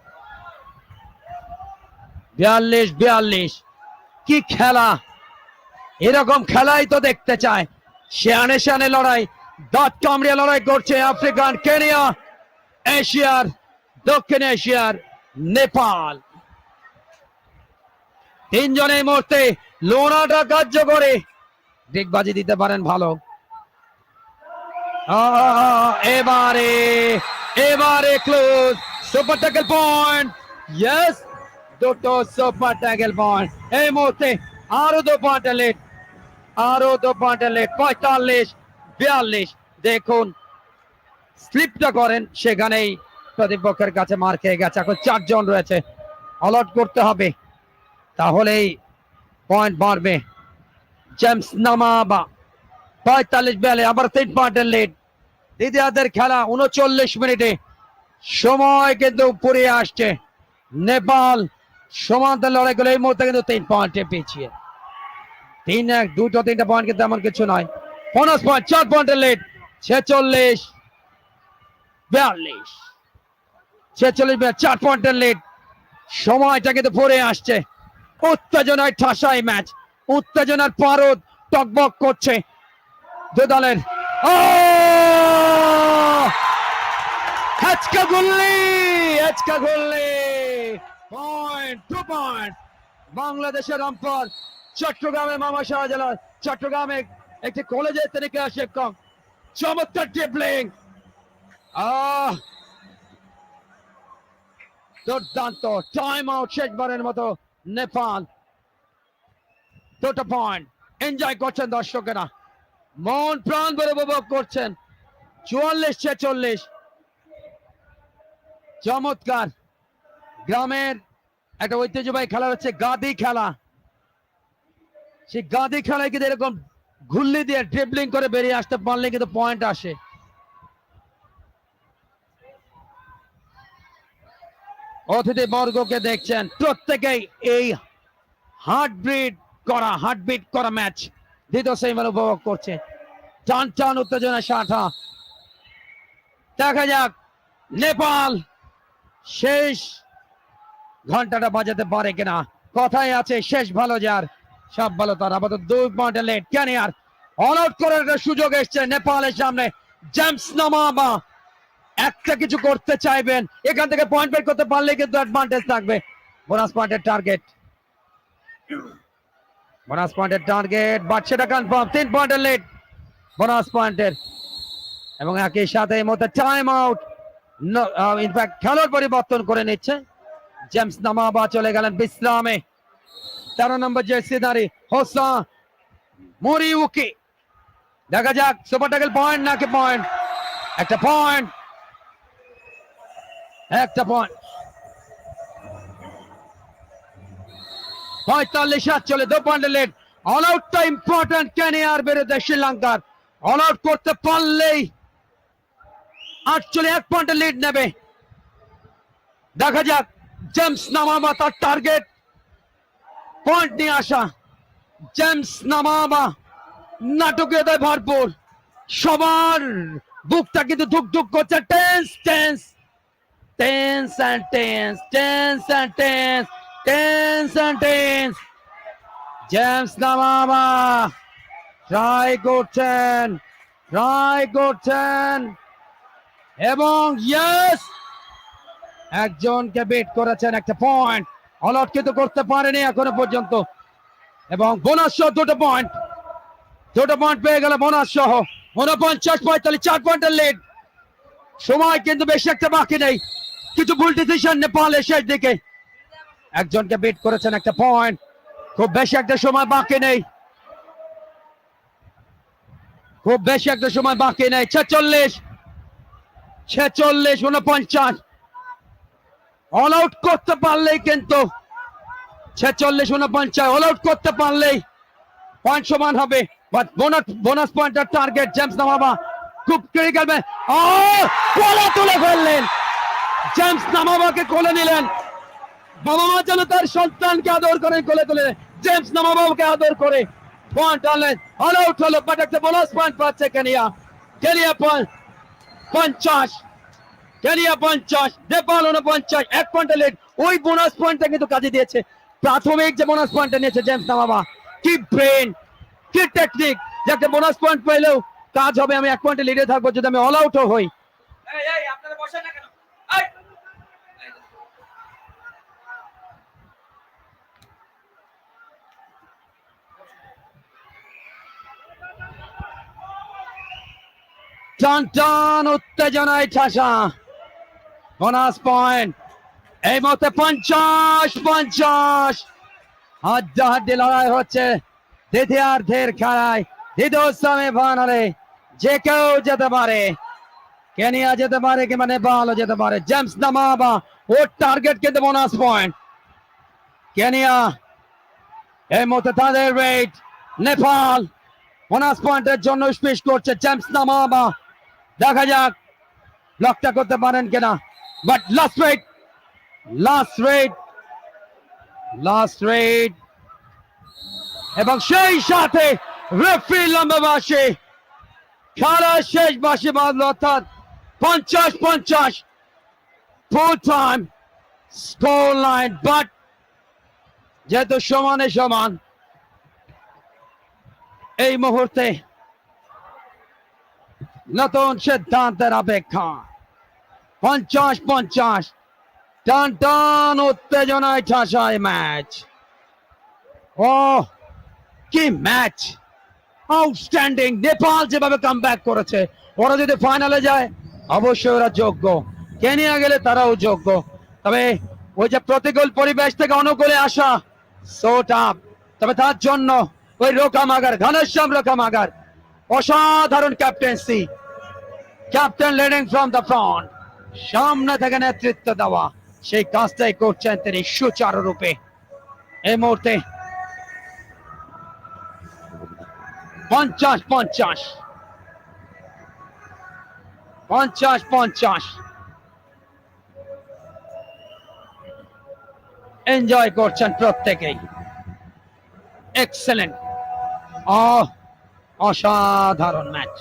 42-42 কি খেলা! এরকম খেলাই তো দেখতে চায়। শানে শানে লড়াই, দাঁত কামড়িয়ে লড়াই করছে আফ্রিকান কেনিয়া, এশিয়ার দক্ষিণ এশিয়ার নেপাল। তিনজনে এই মুহূর্তে লোনাটা কার্য করে দিগবাজি দিতে পারেন ভালো। এবারে এবারে close, super tackle point, yes, দুটো সুপার ট্যাকল পয়েন্ট এই মুহূর্তে। আরো 2 পয়েন্ট লেট, আরো 2 পয়েন্ট লেট, 45-42। দেখুন স্লিপটা করেন, সেখানেই প্রতিপক্ষের কাছে মার খেয়ে গেছে। এখন 4 জন রয়েছে, অলআউট করতে হবে, তাহলেই পয়েন্ট বাড়বে। জেমস নামাবা 45-42, আবার 3 পয়েন্টের লিড। দ্বিতীয়ার্ধের খেলা 39 মিনিটে সময় কিন্তু ফুরিয়ে আসছে। নেপাল সমান্তর লড়াই গুলো এই মুহূর্তে কিন্তু 3 পয়েন্টে পিছিয়ে। 3-1, 2-3 পয়েন্ট কিন্তু এমন কিছু নয়। 50 পয়েন্ট, 4 পয়েন্টের লিড। 46-42, 46, 4 পয়েন্টের লিড। সময়টা কিন্তু ফুরিয়ে আসছে। উত্তেজনায় ঠাসাই ম্যাচ, উত্তেজনার পারদ টকবক করছে দু দলের। হ্যাচকা গুল্লি, হ্যাচকা গুল্লি, পয়েন্ট, 2 পয়েন্ট বাংলাদেশের রামপুর। চট্টগ্রামের মামা শাহজালাল, চট্টগ্রামে একটি কলেজের তিনি ক্রীড়া শিক্ষক। চমৎকার ড্রিবলিং, দুর্দান্ত। টাইম আউট শেষবারের মতো নেপাল। 2 পয়েন্ট এনজয় করছেন দর্শকেরা, মন প্রাণ ভরে উপভোগ করছেন। 44-46, চমৎকার। গ্রামের একটা ঐতিহ্যবাহী খেলা হচ্ছে গাদি খেলা। সেই গাদি খেলায় কিন্তু এরকম ঘুল্লি দিয়ে ড্রিবলিং করে বেরিয়ে আসতে পারলে কিন্তু পয়েন্ট আসে। অতিথি বর্গকে দেখছেন, প্রত্যেকেই এই হার্টবিট করা ম্যাচ দ্বিতীয় সেমিফাইনাল উপভোগ করছে। টান টান উত্তেজনা সাঠা। দেখা যাক নেপাল শেষ ঘন্টাটা বাজাতে পারে কিনা। কথাই আছে, শেষ ভালো যার সব ভালো তার। আপাতত 2 পয়েন্টে লেট। কেনিয়ার অল আউট করার একটা সুযোগ এসছে নেপালের সামনে। জেমস নামাবা একটা কিছু করতে চাইবেন, এখান থেকে পয়েন্ট বের করতে পারলে কিন্তু অ্যাডভান্টেজ থাকবে। বোনাস পয়েন্টের টার্গেট, বোনাস পয়েন্টের টার্গেট, বাট সেটা কনফার্ম। 3 পয়েন্টের লিড বোনাস পয়েন্টের, এবং একই সাথে এই মুহূর্তে টাইম আউট। ইনফ্যাক্ট খেলোয়াড় পরিবর্তন করে নিচ্ছে। জেমস নামাবা চলে গেলেন বিশ্রামে। 13 নম্বর জার্সিধারী হোসা মরিউকি। দেখা যাক সুপার ট্যাকল পয়েন্ট নাকি পয়েন্ট। একটা পয়েন্ট, একটা পয়েন্ট। 45 চলে, 2 পয়েন্টের লিড। অল আউটটা ইম্পর্টেন্ট কেনিয়ার বিরুদ্ধে শ্রীলঙ্কার। অল আউট করতে পারলেই 1 পয়েন্টের লিড নেবে। দেখা যাক জেমস নামাবা, তার টার্গেট পয়েন্ট নিয়ে আসা। জেমস নামাবা নাটকীয়তায় ভরপুর, সবার বুকটা কিন্তু ধুক ধুক করছে। Tense tense tense and tense, tense and tense, tense and tense. James Namaba try করছেন এবং ইয়েস, একজনকে বিট করেছেন। একটা পয়েন্ট অল আউট কিন্তু করতে পারেনি এখনো পর্যন্ত, এবং বোনাস সহ 2 পয়েন্ট পেয়ে গেল বোনাস সহ। 49-45, 4 পয়েন্টের লিড। সময় কিন্তু বেশি একটা বাকি নেই। কিছু ভুল ডিসিশন নেপালের শেষ দিকে। একজনকে বিট করেছেন, একটা পয়েন্ট। খুব বেশি একটা সময় বাকি নেই, 46, 49। অল আউট করতে পারলেই কিন্তু 46-49 অল আউট করতে পারলেই পয়েন্ট সমান হবে। বাট বোনাস পয়েন্টের টার্গেট জেমস নামাবা। খুব ক্রিটিক্যাল ম্যাচ। কোলে তুলে ফেললেন, জেমস নামাবাকে কোলে নিলেন। বাবা মা যেন তার সন্তানকে আদর করে কোলে তুলে, জেমস নামাবাকে আদর করে পয়েন্ট আনলেন, অল আউট হলো, বাট একটা বোনাস পয়েন্ট পাচ্ছে কেনিয়া। কেনিয়া 50, কেনিয়া 50, নেপাল 49, 1 পয়েন্টে লিড। ওই বোনাস পয়েন্টটা কিন্তু কাজে দিয়েছে। প্রাথমিক যে বোনাস পয়েন্টটা নিয়েছে জেমস নামাবা, কি ব্রেন, কি টেকনিক, যে একটা বোনাস পয়েন্ট পেলেও কাজ হবে, আমি 1 পয়েন্টে লিডে থাকবো যদি আমি অল আউটও হই। আপনারা বসেন না কেন? টান টান উত্তেজনায় ঠাসা বোনাস পয়েন্ট এই মুহূর্তে 50-50 হাড্ডাহাড্ডি লড়াই হচ্ছে দ্বিতীয়ার্ধের খেলায়। দ্বিতীয় সেমিফাইনালে যে কেউ যেতে পারে, কেনিয়া যেতে পারে কিংবা নেপালও যেতে পারে। জেমস নামাবা ওর টার্গেট কিন্তু বোনাস পয়েন্ট। কেনিয়া এই মুহূর্তে তাদের রেট, নেপাল বোনাস পয়েন্টের জন্য স্পিচ করছে। জেমস নামাবা দেখা যাক লকটা করতে পারেন কিনা, বাট লাস্ট রেট এবং সেই সাথে রেফারি লম্বা বাঁশি, খেলার শেষ বাঁশি বাঁধলো, অর্থাৎ 50-50 full time score line. But যেহেতু সমানে সমান, এই মুহূর্তে নতুন সিদ্ধান্তের অপেক্ষা। 50-50 টান টান উত্তেজনায় ঠাসায় ম্যাচ। ও কি ম্যাচ, আউটস্ট্যান্ডিং। নেপাল যেভাবে কামব্যাক করেছে, ওরা যদি ফাইনালে যায় অবশ্যই ওরা যোগ্য, কেনিয়া গেলে তারাও যোগ্য। তবে ওই যে প্রতিকূল পরিবেশ থেকে অনুকূলে আসা, সো টাফ। তবে তার জন্য ওই রোকামাগার, ঘনশ্যাম রোকামাগার অসাধারণ captaincy, captain leading from the front, সামনে থেকে নেতৃত্ব দেওয়া, সেই কাজটাই করছেন তিনি সুচারুরূপে। এই মুহূর্তে 50-50 এনজয় করছেন প্রত্যেকেই। এক্সেলেন্ট, অসাধারণ ম্যাচ।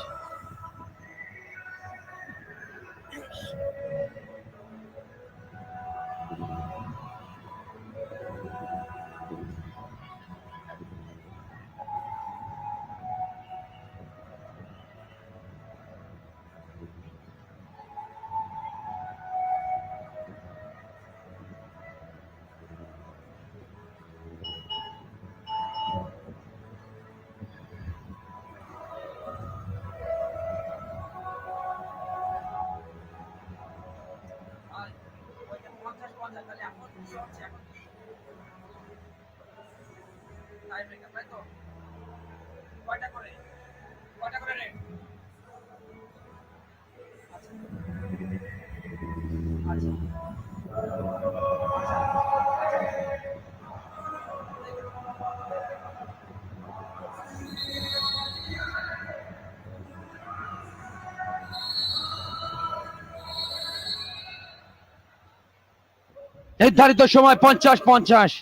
নির্ধারিত সময় 50-50।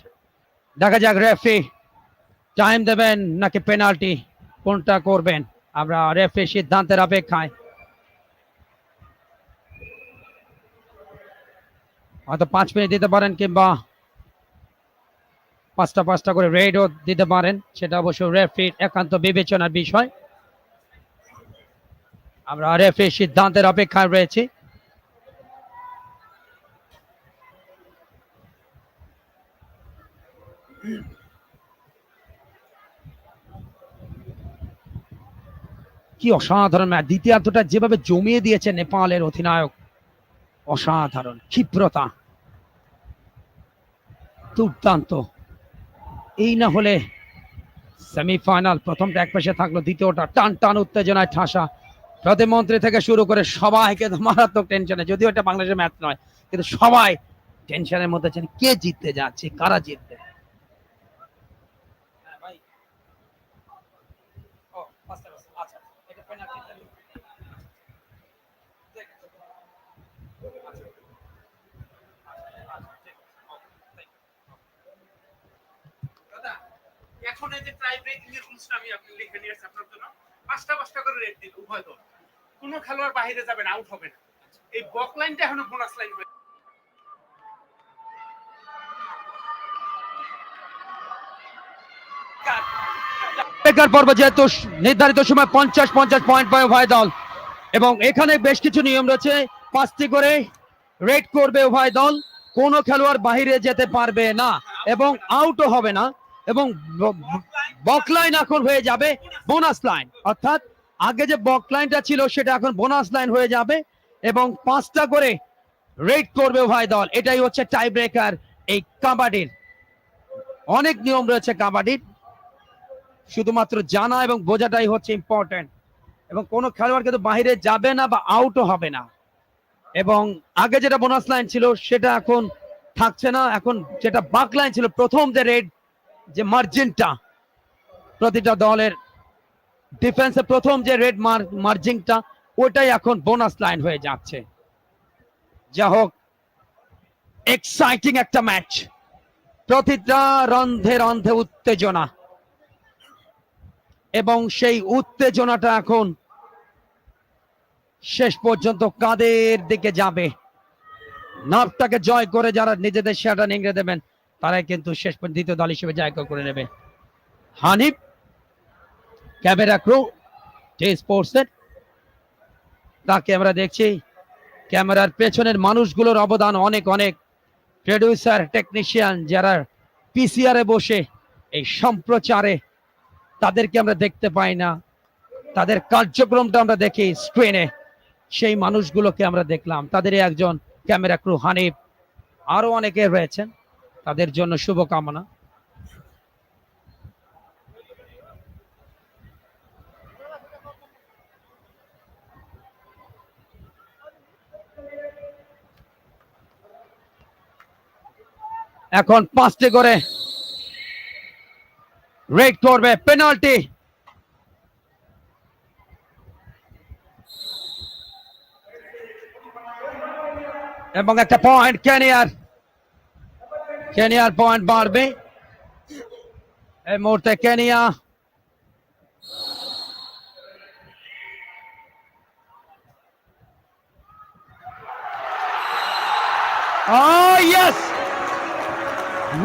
দেখা যাক রেফারি টাইম দেবেন নাকি পেনাল্টি, কোনটা করবেন। আমরা রেফারি সিদ্ধান্তের অপেক্ষায়। হয়তো 5 মিনিট দিতে পারেন কিংবা 5টা করে রেডও দিতে পারেন, সেটা অবশ্য রেফারির একান্ত বিবেচনার বিষয়। আমরা রেফারি সিদ্ধান্তের অপেক্ষায় রয়েছি। কি অসাধারণ ম্যাচ, দ্বিতীয়ার্ধটা যেভাবে জমিয়ে দিয়েছে নেপালের অধিনায়ক, অসাধারণ ক্ষিপ্রতা, দুর্দান্ত। এই না হলে সেমিফাইনাল, প্রথমটা এক পাশে থাকলো, দ্বিতীয়টা টান টান উত্তেজনায় ঠাসা। প্রধানমন্ত্রী থেকে শুরু করে সবাইকে মারাত্মক টেনশনে, যদিও এটা বাংলাদেশের ম্যাচ নয়, কিন্তু সবাই টেনশনের মধ্যে আছেন, কে জিততে যাচ্ছে, কারা জিতবে। এখন এই যে ট্রাই ব্রেকিং এর রুলসটা আমি আপনি লিখে নিয়ে আসছি আপনার জন্য, 5টা করে রেড দিন উভয় দল। কোনো খেলোয়াড় বাইরে যাবে না, আউট হবে না। এই বক লাইনটা এখনো বোনাস লাইন হয়ে বেকার পর্ব যেহেতু নির্ধারিত সময় 50 পয়েন্ট পায় উভয় দল, এবং এখানে বেশ কিছু নিয়ম রয়েছে। 5টি করে রেড করবে উভয় দল, কোনো খেলোয়াড় বাইরে যেতে পারবে না এবং আউটও হবে না, এবং বক লাইন এখন হয়ে যাবে বোনাস লাইন, অর্থাৎ আগে যে বক লাইনটা ছিল সেটা এখন বোনাস লাইন হয়ে যাবে, এবং 5টা করে রেড করবে উভয় দল। এটাই হচ্ছে টাই ব্রেকার এই কাবাডির। অনেক নিয়ম রয়েছে কাবাডির, শুধুমাত্র জানা এবং বোঝাটাই হচ্ছে ইম্পর্টেন্ট, এবং কোনো খেলোয়াড় কিন্তু বাইরে যাবে না বা আউটও হবে না। এবং আগে যেটা বোনাস লাইন ছিল সেটা এখন থাকছে না, এখন যেটা বাক লাইন ছিল, প্রথম যে রেড যে মার্জিনটা প্রতিটা দলের ডিফেন্সে প্রথম যে রেড মার্জিনটা, ওটাই এখন বোনাস লাইন হয়ে যাচ্ছে। যা হোক, এক্সাইটিং একটা ম্যাচ, প্রতিটা রন্ধে রন্ধে উত্তেজনা, এবং সেই উত্তেজনাটা এখন শেষ পর্যন্ত কাদের দিকে যাবে। নার্ভটাকে জয় করে যারা নিজেদের সেটা নিংড়ে দেবেন তারাই কিন্তু শেষ পর্যন্ত দ্বিতীয় দল হিসেবে জায়গা করে নেবে। হানিফ, ক্যামেরা ক্রু, টি স্পোর্টসের, তাকে আমরা দেখছি। ক্যামেরার পেছনের মানুষগুলোর অবদান অনেক অনেক, প্রডিউসার, টেকনিশিয়ান যারা পিসিআরে বসে এই সম্প্রচারে, তাদেরকে আমরা দেখতে পাই না, তাদের কার্যক্রমটা আমরা দেখি স্ক্রিনে, সেই মানুষগুলোকে আমরা দেখলাম। তাদের একজন ক্যামেরা ক্রু হানিফ, আরো অনেকে রয়েছেন, তাদের জন্য শুভকামনা। এখন 5টি করে রেড করবে, পেনাল্টি। এবং একটা পয়েন্ট কেনিয়ার পয়েন্ট বাড়বে এই মুহূর্তে। কেনিয়া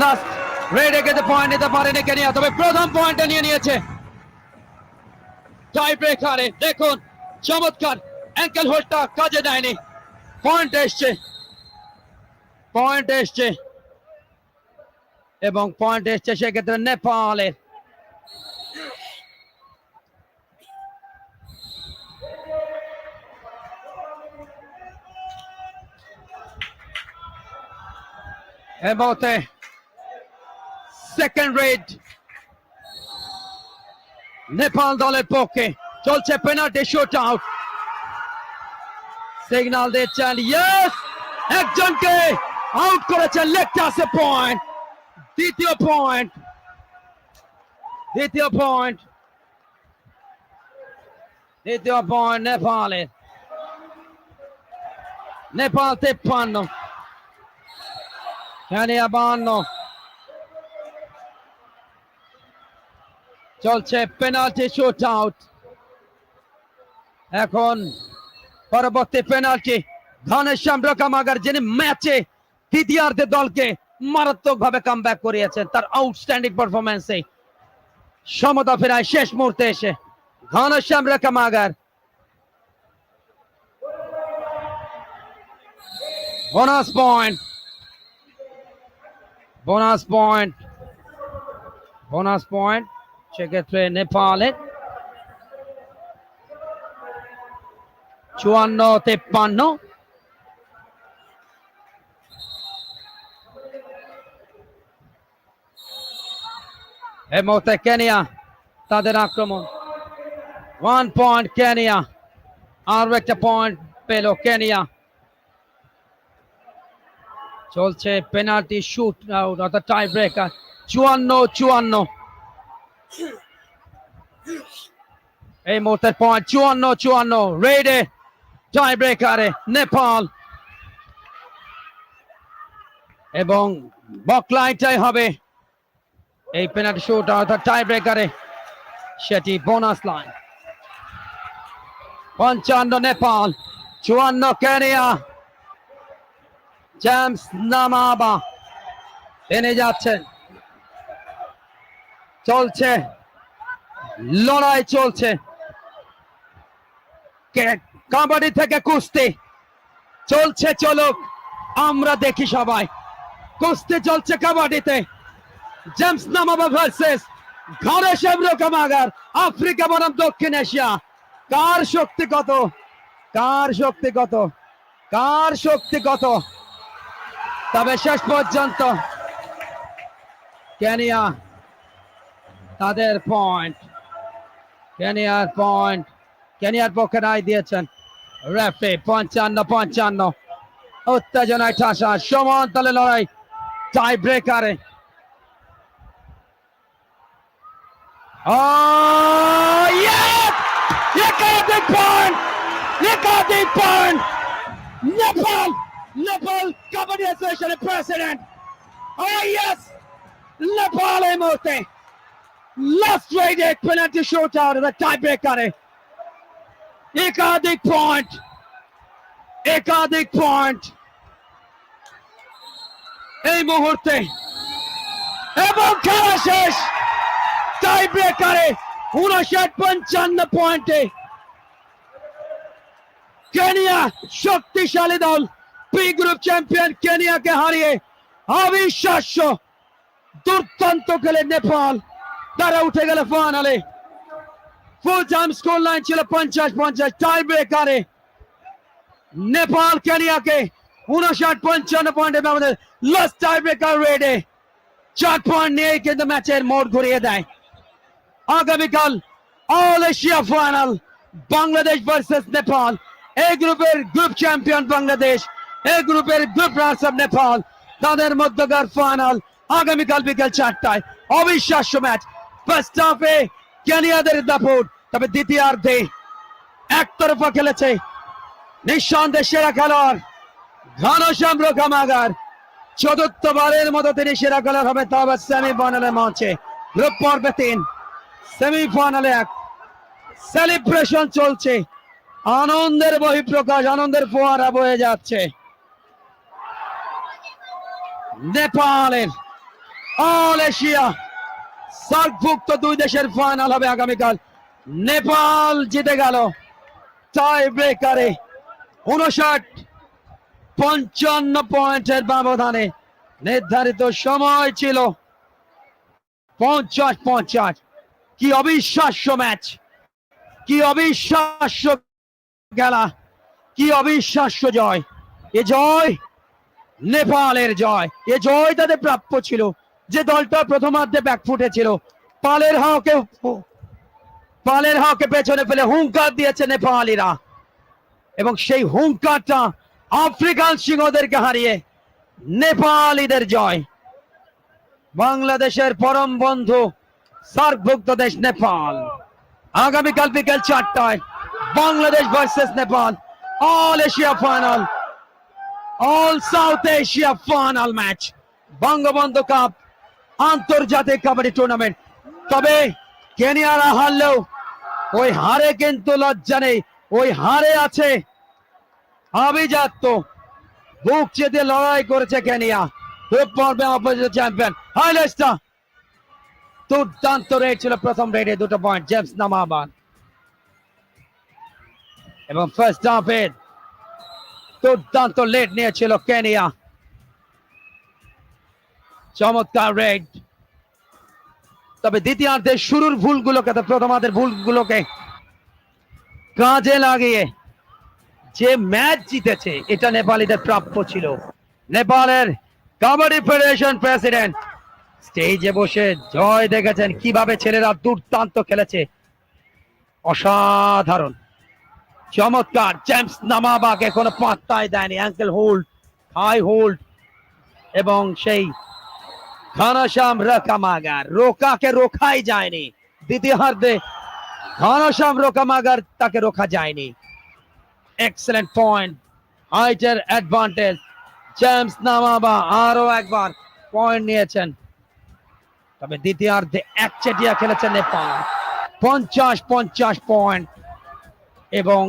লাস্ট রেড এগেতে পয়েন্ট নিতে পারেনি কেনিয়া, তবে প্রথম পয়েন্টটা নিয়ে নিয়েছে টাই ব্রেকারে। দেখুন চমৎকার অ্যাঙ্কেল হোল্ডটা কাজে দেয়নি, পয়েন্ট এসছে এবং পয়েন্ট এসছে সেক্ষেত্রে নেপালের। এই মুহূর্তে সেকেন্ড রেড নেপাল দলের পক্ষে চলছে, পেনাল্টি শুট আউট। সিগন্যাল দিচ্ছেন, ইয়েস, একজনকে আউট করেছেন, লেগ টাসে পয়েন্ট, দ্বিতীয় পয়েন্ট নেপালের। নেপাল 53, কেনিয়া 52। চলছে পেনাল্টি শুট আউট। এখন পরবর্তী পেনাল্টি ঘনশ্যাম রকামাগার, যিনি ম্যাচে দ্বিতীয়ার্ধে দলকে মারাত্মক ভাবে কামব্যাক করিয়েছেন তার আউটস্ট্যান্ডিং পারফরম্যান্সে, সমতা ফেরায় শেষ মুহূর্তে এসে ঘনশ্যাম রকামাগার। বোনাস পয়েন্ট সেক্ষেত্রে নেপালের। 54-53। এই মুহূর্তে কেনিয়া তাদের আক্রমণ, 1 পয়েন্ট কেনিয়া, আর একটা পয়েন্ট পেল কেনিয়া। চলছে পেনাল্টি শুট আউট অর্থাৎ টাই ব্রেকার, 54-54। এই মুহূর্তে পয়েন্ট 54-54, রেডে টাই ব্রেকারে নেপাল, এবং বক লাইনটাই হবে এই পেনাল্টি শুট অর্থাৎ টাই ব্রেকারে সেটি bonus line. 55 Nepal, 54 Kenya. James Namaba টেনে যাচ্ছেন, চলছে লড়াই চলছে। কাবাডি থেকে কুস্তি চলছে, চলুক আমরা দেখি সবাই। কুস্তি চলছে কাবাডিতে। জেমস নামাবা ভার্সেস ঘরেশেম রোকামাগার, আফ্রিকা বনাম দক্ষিণ এশিয়া। কার শক্তি কত, কার শক্তি কত, কার শক্তি কত? তবে শেষ পর্যন্ত কেনিয়া তাদের পয়েন্ট, কেনিয়ার পয়েন্ট, কেনিয়ার পক্ষে রায় দিয়েছেন রেফারি। 55-55 উত্তেজনায় ঠাসা, সমান তালে লড়াই টাই ব্রেকারে। Oh yes! Economic point! Economic point! Nepal! Nepal Kabaddi Association President! Oh yes! Nepal এই মুহূর্তে লাস্ট রাইডে পেনাল্টি শুটআউট এর টাই ব্রেকারে। একাধিক পয়েন্ট, একাধিক পয়েন্ট এই মুহূর্তে, এবং খেলা শেষ টাই ব্রেকারে। 59-55 পয়েন্টে কেনিয়া শক্তিশালী দল পি গ্রুপ চ্যাম্পিয়ন কেনিয়াকে হারিয়ে অবিশ্বাস্য দুর্দান্ত খেলে নেপাল তারা উঠে গেল ফাইনালে। ফুল টাইম স্কোর লাইন ছিল 50-50, টাই ব্রেকারে নেপাল কেনিয়াকে 59-55 পয়েন্টের ব্যবধানে লাস্ট টাই ব্রেকার রেডে 4 পয়েন্ট নিয়ে কিন্তু ম্যাচের মোড় ঘুরিয়ে দেয়। আগামীকাল all Asia final Bangladesh versus Nepal. এই গ্রুপের গ্রুপ চ্যাম্পিয়ন বাংলাদেশ, এই গ্রুপের গ্রুপ রানার্স নেপাল, তাদের মধ্যকার ফাইনাল আগামীকাল বিকেল 4টায়। অবিশ্বাস্য ম্যাচ। ফার্স্ট হাফে কেনিয়াদের দাপট, তবে দ্বিতীয়ার্ধে একতরফা খেলেছে নিঃসন্দেহে সেরা খেলোয়াড় ঘনশ্যাম রোকামাগার। চতুর্থবারের মতো তিনি সেরা খেলোয়াড় হবে, তবে সেমিফাইনালের মঞ্চে। গ্রুপ পর্বে 3, সেমিফাইনালে 1। সেলিব্রেশন চলছে, আনন্দের বহিঃপ্রকাশ, আনন্দের ফোয়ারা বয়ে যাচ্ছে। নেপালের অল এশিয়া সার্কভুক্ত 2 দেশের ফাইনাল হবে আগামীকাল। নেপাল জিতে গেল টাই ব্রেকারে 59-55 পয়েন্টের ব্যবধানে। নির্ধারিত সময় ছিল 50-50। কি অবিশ্বাস্য ম্যাচ, কি অবিশ্বাস্য খেলা, কি অবিশ্বাস্য জয়। এ জয় নেপালের জয়, এ জয় তাদের প্রাপ্য ছিল। যে দলটা প্রথমার্ধে ব্যাকফুটে ছিল, পালের হাওকে পেছনে ফেলে হুঙ্কার দিয়েছে নেপালিরা, এবং সেই হুঙ্কারটা আফ্রিকান সিংহদেরকে হারিয়ে নেপালিদের জয়। বাংলাদেশের পরম বন্ধু সার্কভুক্ত দেশ নেপাল। আগামীকাল বিকেল 4টায় Bangladesh versus Nepal, all Asia final, all South Asia final match, Bangabandhu cup আন্তর্জাতিক কাবাডি টুর্নামেন্ট। তবে কেনিয়ারা হারলেও ওই হারে কিন্তু লজ্জা নেই, ওই হারে আছে আভিজাত্য। বুক চেতে লড়াই করেছে কেনিয়া। গ্রুপ পর্বে অপোজিট চ্যাম্পিয়ন হাইলেস্টা। দুর্দান্ত রেড ছিল প্রথম রেডে, 2 পয়েন্ট জেমস নামাবান, এবং ফার্স্ট হাফে দুর্দান্ত লেড নিয়েছিল কেনিয়া। চমৎকার রেড। তবে দ্বিতীয়ার্ধের শুরুর ভুলগুলোকে, প্রথমার্ধের ভুলগুলোকে কাজে লাগিয়ে যে ম্যাচ জিতেছে, এটা নেপালিদের প্রাপ্য ছিল। নেপালের কাবাডি ফেডারেশন প্রেসিডেন্ট স্টেজে বসে জয় দেখেছেন, কিভাবে ছেলেরা দুর্দান্ত খেলেছে, অসাধারণ, চমৎকার। জেমস নামাবাকে কোনো পাত্তাই দেয়নি, অ্যাঙ্কেল হোল্ড, হাই হোল্ড, এবং সেই ঘনশ্যাম রোকামাগার, রোকাকে রোখাই যায়নি। দ্বিতীয়ার্ধে ঘনশ্যাম রোকামাগার তাকে রোখা যায়নি। এক্সেলেন্ট পয়েন্ট, হাইটের অ্যাডভান্টেজ। জেমস নামাবা আরো একবার পয়েন্ট নিয়েছেন, তবে দ্বিতীয়ার্ধে একচেটিয়া খেলেছে নেপাল 50-50 পয়েন্ট এবং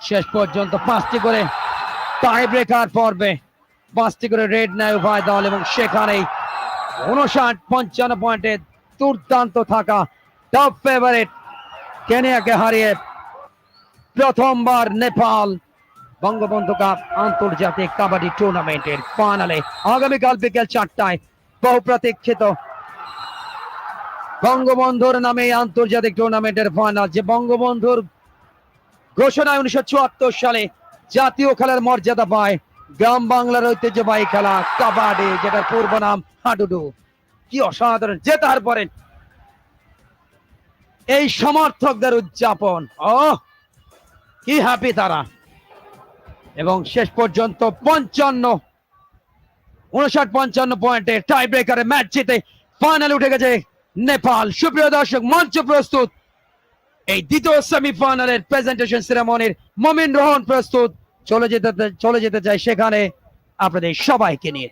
শেষ পর্যন্ত 5টি করে টাই ব্রেকার পর্বে 5টি করে রেড নেয় উভয় দল এবং সেখানেই 59-55 পয়েন্টে দুর্দান্ত থাকা টপ ফেভারিট কেনিয়াকে হারিয়ে প্রথমবার নেপাল বঙ্গবন্ধু কাপ আন্তর্জাতিক কাবাডি টুর্নামেন্টের ফাইনালে আগামীকাল বিকেল 4টায় বহু প্রতীক্ষিত বঙ্গবন্ধুর নামে আন্তর্জাতিক টুর্নামেন্টের ফাইনাল, যে বঙ্গবন্ধুর ঘোষণায় 1974 সালে জাতীয় খেলার মর্যাদা পায় গ্রাম বাংলার ঐতিহ্যবাহী খেলা কাবাডি, যেটার পূর্ব নাম হাডুডু। কি অসাধারণ, জেতার পরে এই সমর্থকদের উদযাপন, কি হ্যাপি তারা। এবং শেষ পর্যন্ত 59-55 পয়েন্টে টাই ব্রেকারে ম্যাচ জিতে ফাইনালে উঠে গেছে নেপাল। সুপ্রিয় দর্শক, মঞ্চ প্রস্তুত এই দ্বিতীয় সেমিফাইনালের প্রেজেন্টেশন সেরেমনির। মমিন রোহন প্রস্তুত, চলে যেতে চাই সেখানে আপনাদের সবাইকে নিয়ে।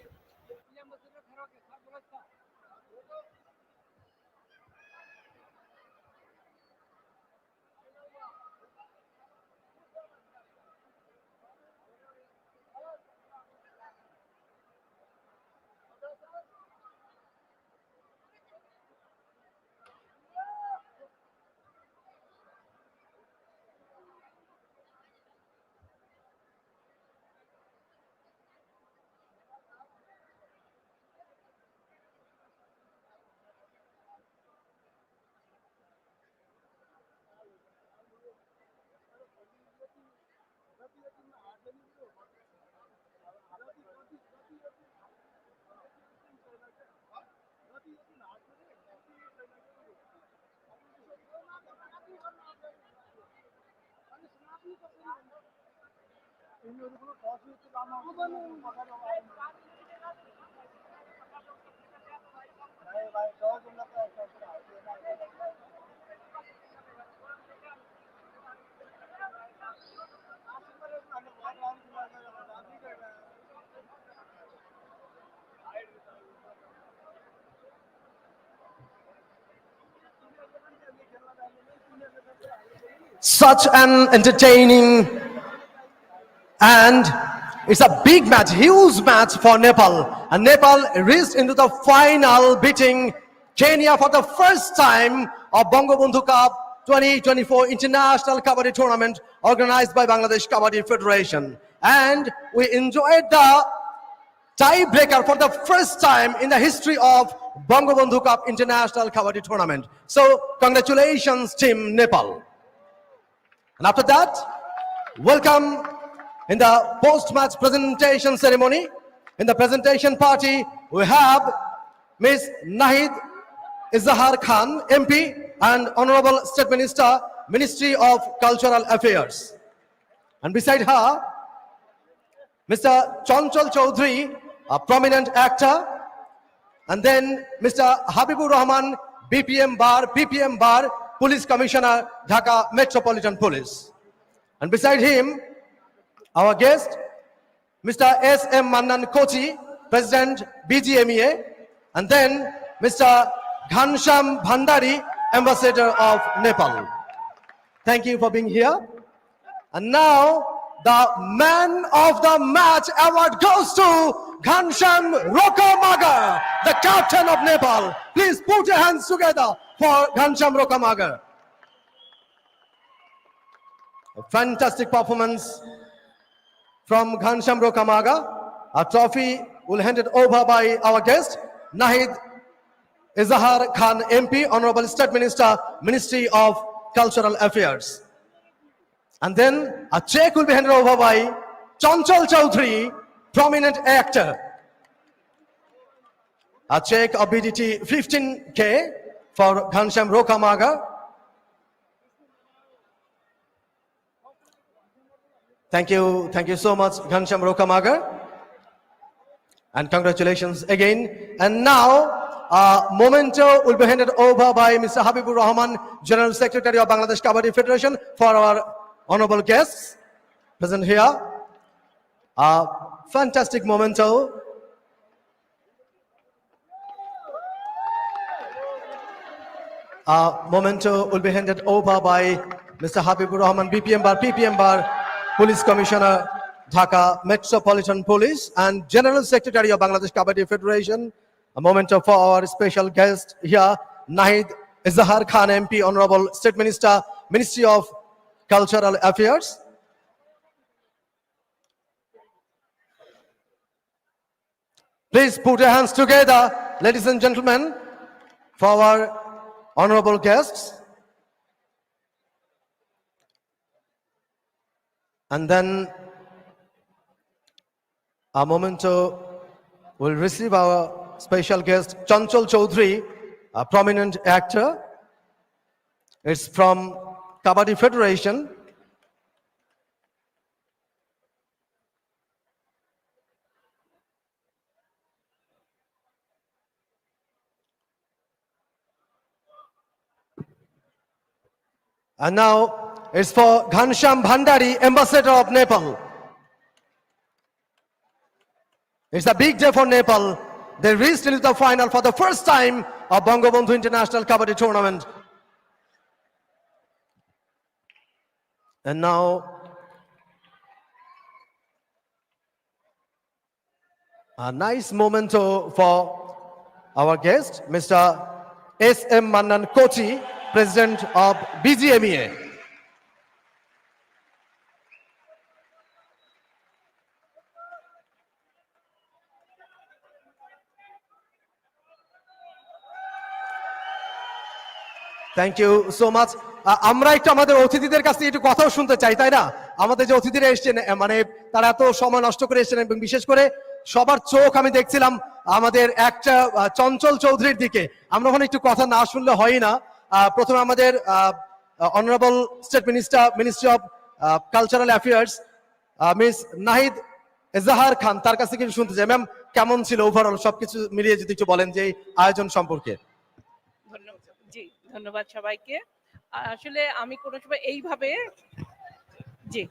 Such an entertaining and it's a big match, huge match for Nepal. And Nepal reached into the final, beating Kenya for the first time of Bangabandhu Cup 2024 International Kabaddi Tournament organized by Bangladesh Kabaddi Federation. And we enjoyed the tiebreaker for the first time in the history of Bangabandhu Cup International Kabaddi Tournament. So congratulations, Team Nepal. And after that, welcome in the post-match presentation ceremony. In the presentation party, we have Ms. Nahid Izahar Khan, MP and Honorable State Minister, Ministry of Cultural Affairs. And beside her, Mr. Chanchal Chaudhary, a prominent actor, and then Mr. Habibur Rahman, BPM Bar, Police Commissioner, Dhaka Metropolitan Police. And beside him, our guest, Mr. S.M. Mannan Kochi, President BGMEA, and then Mr. Ghansham Bhandari, Ambassador of Nepal. Thank you for being here. And now, the Man of the Match award goes to Ghansham Rokamagar, the captain of Nepal. Please put your hands together for Ghansham Rokamagar. A fantastic performance from Ghansham Rokamagar. A trophy will be handed over by our guest, Nahid Izahar Khan, MP, Honorable State Minister, Ministry of Cultural Affairs. And then a check will be handed over by Chanchal Chaudhary, prominent actor. A check of BDT 15K for Ghansham Rokamagar. Thank you so much, Ghansham Rokamagar. And congratulations again. And now, a memento will be handed over by Mr. Habibur Rahman, General Secretary of Bangladesh Kabaddi Federation, for our honorable guests present here. A fantastic memento. Memento will be handed over by Mr. Habibur Rahman, PPM Bar, Police Commissioner, Dhaka Metropolitan Police, and General Secretary of Bangladesh Kabaddi Federation. A memento for our special guest here, Nahid Izahar Khan MP, Honorable State Minister, Ministry of Cultural Affairs. Please put your hands together, ladies and gentlemen, for our honorable guests. And then a memento will receive our special guest, Chanchal Chaudhary, a prominent actor. It's from Kabaddi Federation. And now it's for Ghansham Bhandari, Ambassador of Nepal. It's a big day for Nepal. They reached into the final for the first time of Bangabandhu International Kabaddi Tournament. And now a nice memento for our guest, Mr. S.M. Mannan Kochi, President of BGMEA. Thank you so much. আমরা একটু আমাদের অতিথিদের কাছ থেকে একটু কথাও শুনতে চাই, তাই না? আমাদের যে অতিথিরা এসেছেন, মানে তারা এত সময় নষ্ট করে এসেছেন, এবং বিশেষ করে সবার চোখ আমি দেখছিলাম আমাদের একটা চঞ্চল চৌধুরীর দিকে। আমরা ওখানে একটু কথা না শুনলে হয় না। প্রথমে আমাদের honourable state minister, ministry of cultural affairs, miss Nahid Ejahar Khan, তার কাছ থেকে শুনতে চাই। ম্যাম, কেমন ছিল ওভারঅল সবকিছু মিলিয়ে যদি একটু বলেন যে আয়োজন সম্পর্কে। জি, ধন্যবাদ সবাইকে। আসলে আমি কোনো সময় এইভাবে জি,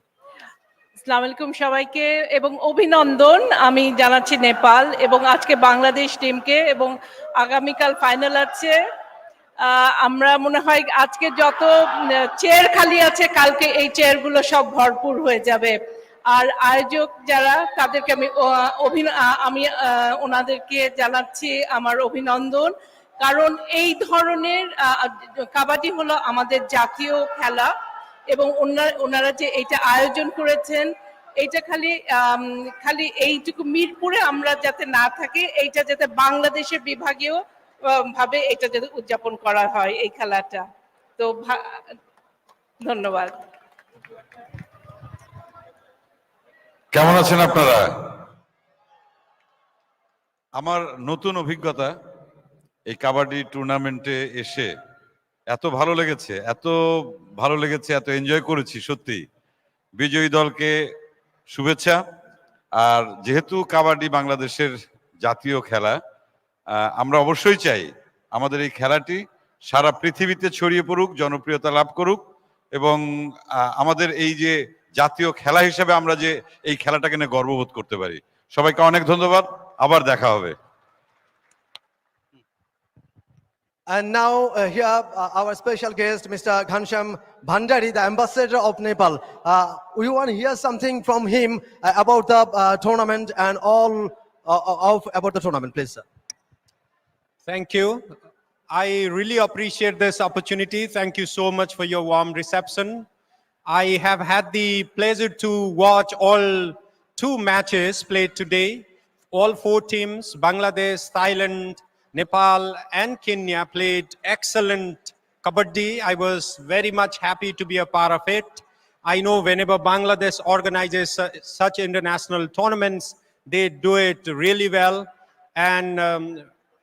আসসালামু আলাইকুম সবাইকে এবং অভিনন্দন আমি জানাচ্ছি নেপাল এবং আজকে বাংলাদেশ টিমকে, এবং আগামীকাল ফাইনাল আছে। আমরা মনে হয় আজকে যত চেয়ার খালি আছে কালকে এই চেয়ারগুলো সব ভরপুর হয়ে যাবে। আর আয়োজক যারা তাদেরকে আমি ওনাদেরকে জানাচ্ছি আমার অভিনন্দন, কারণ এই ধরনের কাবাডি হলো আমাদের জাতীয় খেলা, এবং ওনারা যে এটা আয়োজন করেছেন এইটা খালি এইটুকু মিরপুরে আমরা যাতে না থাকি, এইটা যাতে বাংলাদেশের বিভাগীয় ভাবে এটা যাতে উদযাপন করা হয় এই খেলাটা। তো ধন্যবাদ। কেমন আছেন আপনারা? আমার নতুন অভিজ্ঞতা এই কাবাডি টুর্নামেন্টে এসে এত ভালো লেগেছে, এত এনজয় করেছি। সত্যি বিজয়ী দলকে শুভেচ্ছা। আর যেহেতু কাবাডি বাংলাদেশের জাতীয় খেলা, আমরা অবশ্যই চাই আমাদের এই খেলাটি সারা পৃথিবীতে ছড়িয়ে পড়ুক, জনপ্রিয়তা লাভ করুক, এবং আমাদের এই যে জাতীয় খেলা হিসেবে আমরা যে এই খেলাটাকে নিয়ে গর্ববোধ করতে পারি। সবাইকে অনেক ধন্যবাদ, আবার দেখা হবে। And now here our special guest, Mr. Ghansham Bhandari, the Ambassador of Nepal. We want to hear something from him about the tournament and all about the tournament, please, sir. Thank you. I really appreciate this opportunity. Thank you so much for your warm reception. I have had the pleasure to watch all 2 matches played today. All 4 teams, Bangladesh, Thailand, Nepal and Kenya, played excellent kabaddi. I was very much happy to be a part of it. I know whenever Bangladesh organizes such international tournaments, they do it really well. And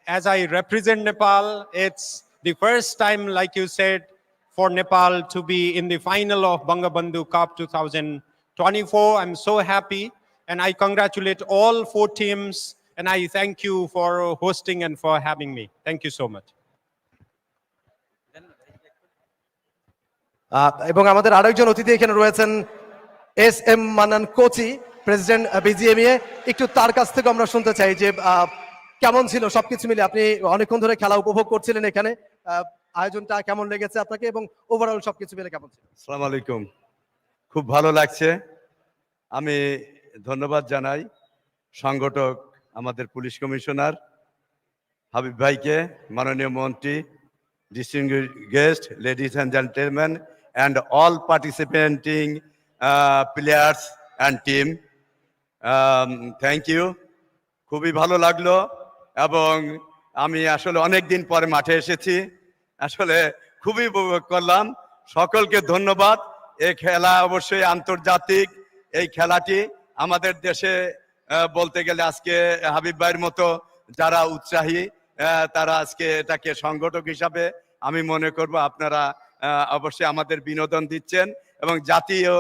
as I represent Nepal, it's the first time, like you said, for Nepal to be in the final of Bangabandhu Cup 2024. I'm so happy, and I congratulate all 4 teams, and I thank you for hosting and for having me. Thank you so much. এবং আমাদের আরেকজন অতিথি এখানে রয়েছেন, SM. Mannan Kochi, president BGMEA. একটু তার কাছ থেকে আমরা শুনতে চাই যে কেমন ছিল সবকিছু মিলে। আপনি অনেকক্ষণ ধরে খেলা উপভোগ করছিলেন এখানে, আয়োজনটা কেমন লেগেছে আপনাকে এবং ওভারঅল সবকিছু মিলে কেমন ছিল? আসসালামু আলাইকুম, খুব ভালো লাগছে। আমি ধন্যবাদ জানাই সংগঠক আমাদের পুলিশ কমিশনার হাবিব ভাইকে, মাননীয় মন্ত্রী, distinguished guests, ladies and gentlemen, and all participating players and team. Thank you. খুবই ভালো লাগলো এবং আমি আসলে অনেক দিন পরে মাঠে এসেছি, আসলে খুবই উপভোগ করলাম। সকলকে ধন্যবাদ। এই খেলা অবশ্যই আন্তর্জাতিক, এই খেলাটি আমাদের দেশে বলতে গেলে আজকে হাবিব ভাইয়ের মতো যারা উৎসাহী তারা আজকে এটাকে সংগঠক হিসাবে আমি মনে করব আপনারা অবশ্যই আমাদের বিনোদন দিচ্ছেন এবং জাতীয়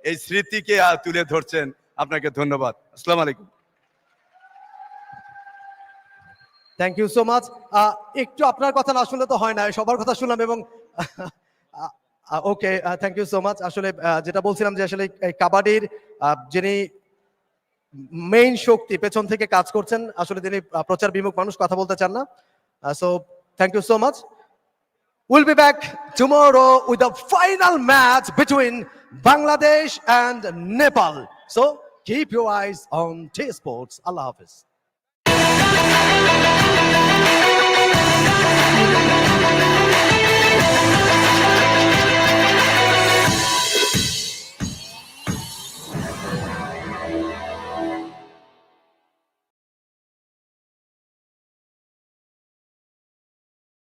এই স্মৃতিকে তুলে ধরছেন। আপনাকে ধন্যবাদ। আসসালামু আলাইকুম। Thank you so much. একটু আপনার কথা না শুনলে তো হয় না, সবার কথা শুনলাম এবং ওকে, থ্যাংক ইউ সো মাচ। আসলে যেটা বলছিলাম যে আসলে এই কাবাডির যিনি মেইন শক্তি পেছন থেকে কাজ করছেন, আসলে তিনি প্রচার বিমুখ মানুষ, কথা বলতে চান না। So thank you so much. We'll be back tomorrow with the final match between Bangladesh and Nepal. So keep your eyes on T Sports. Allah Hafiz.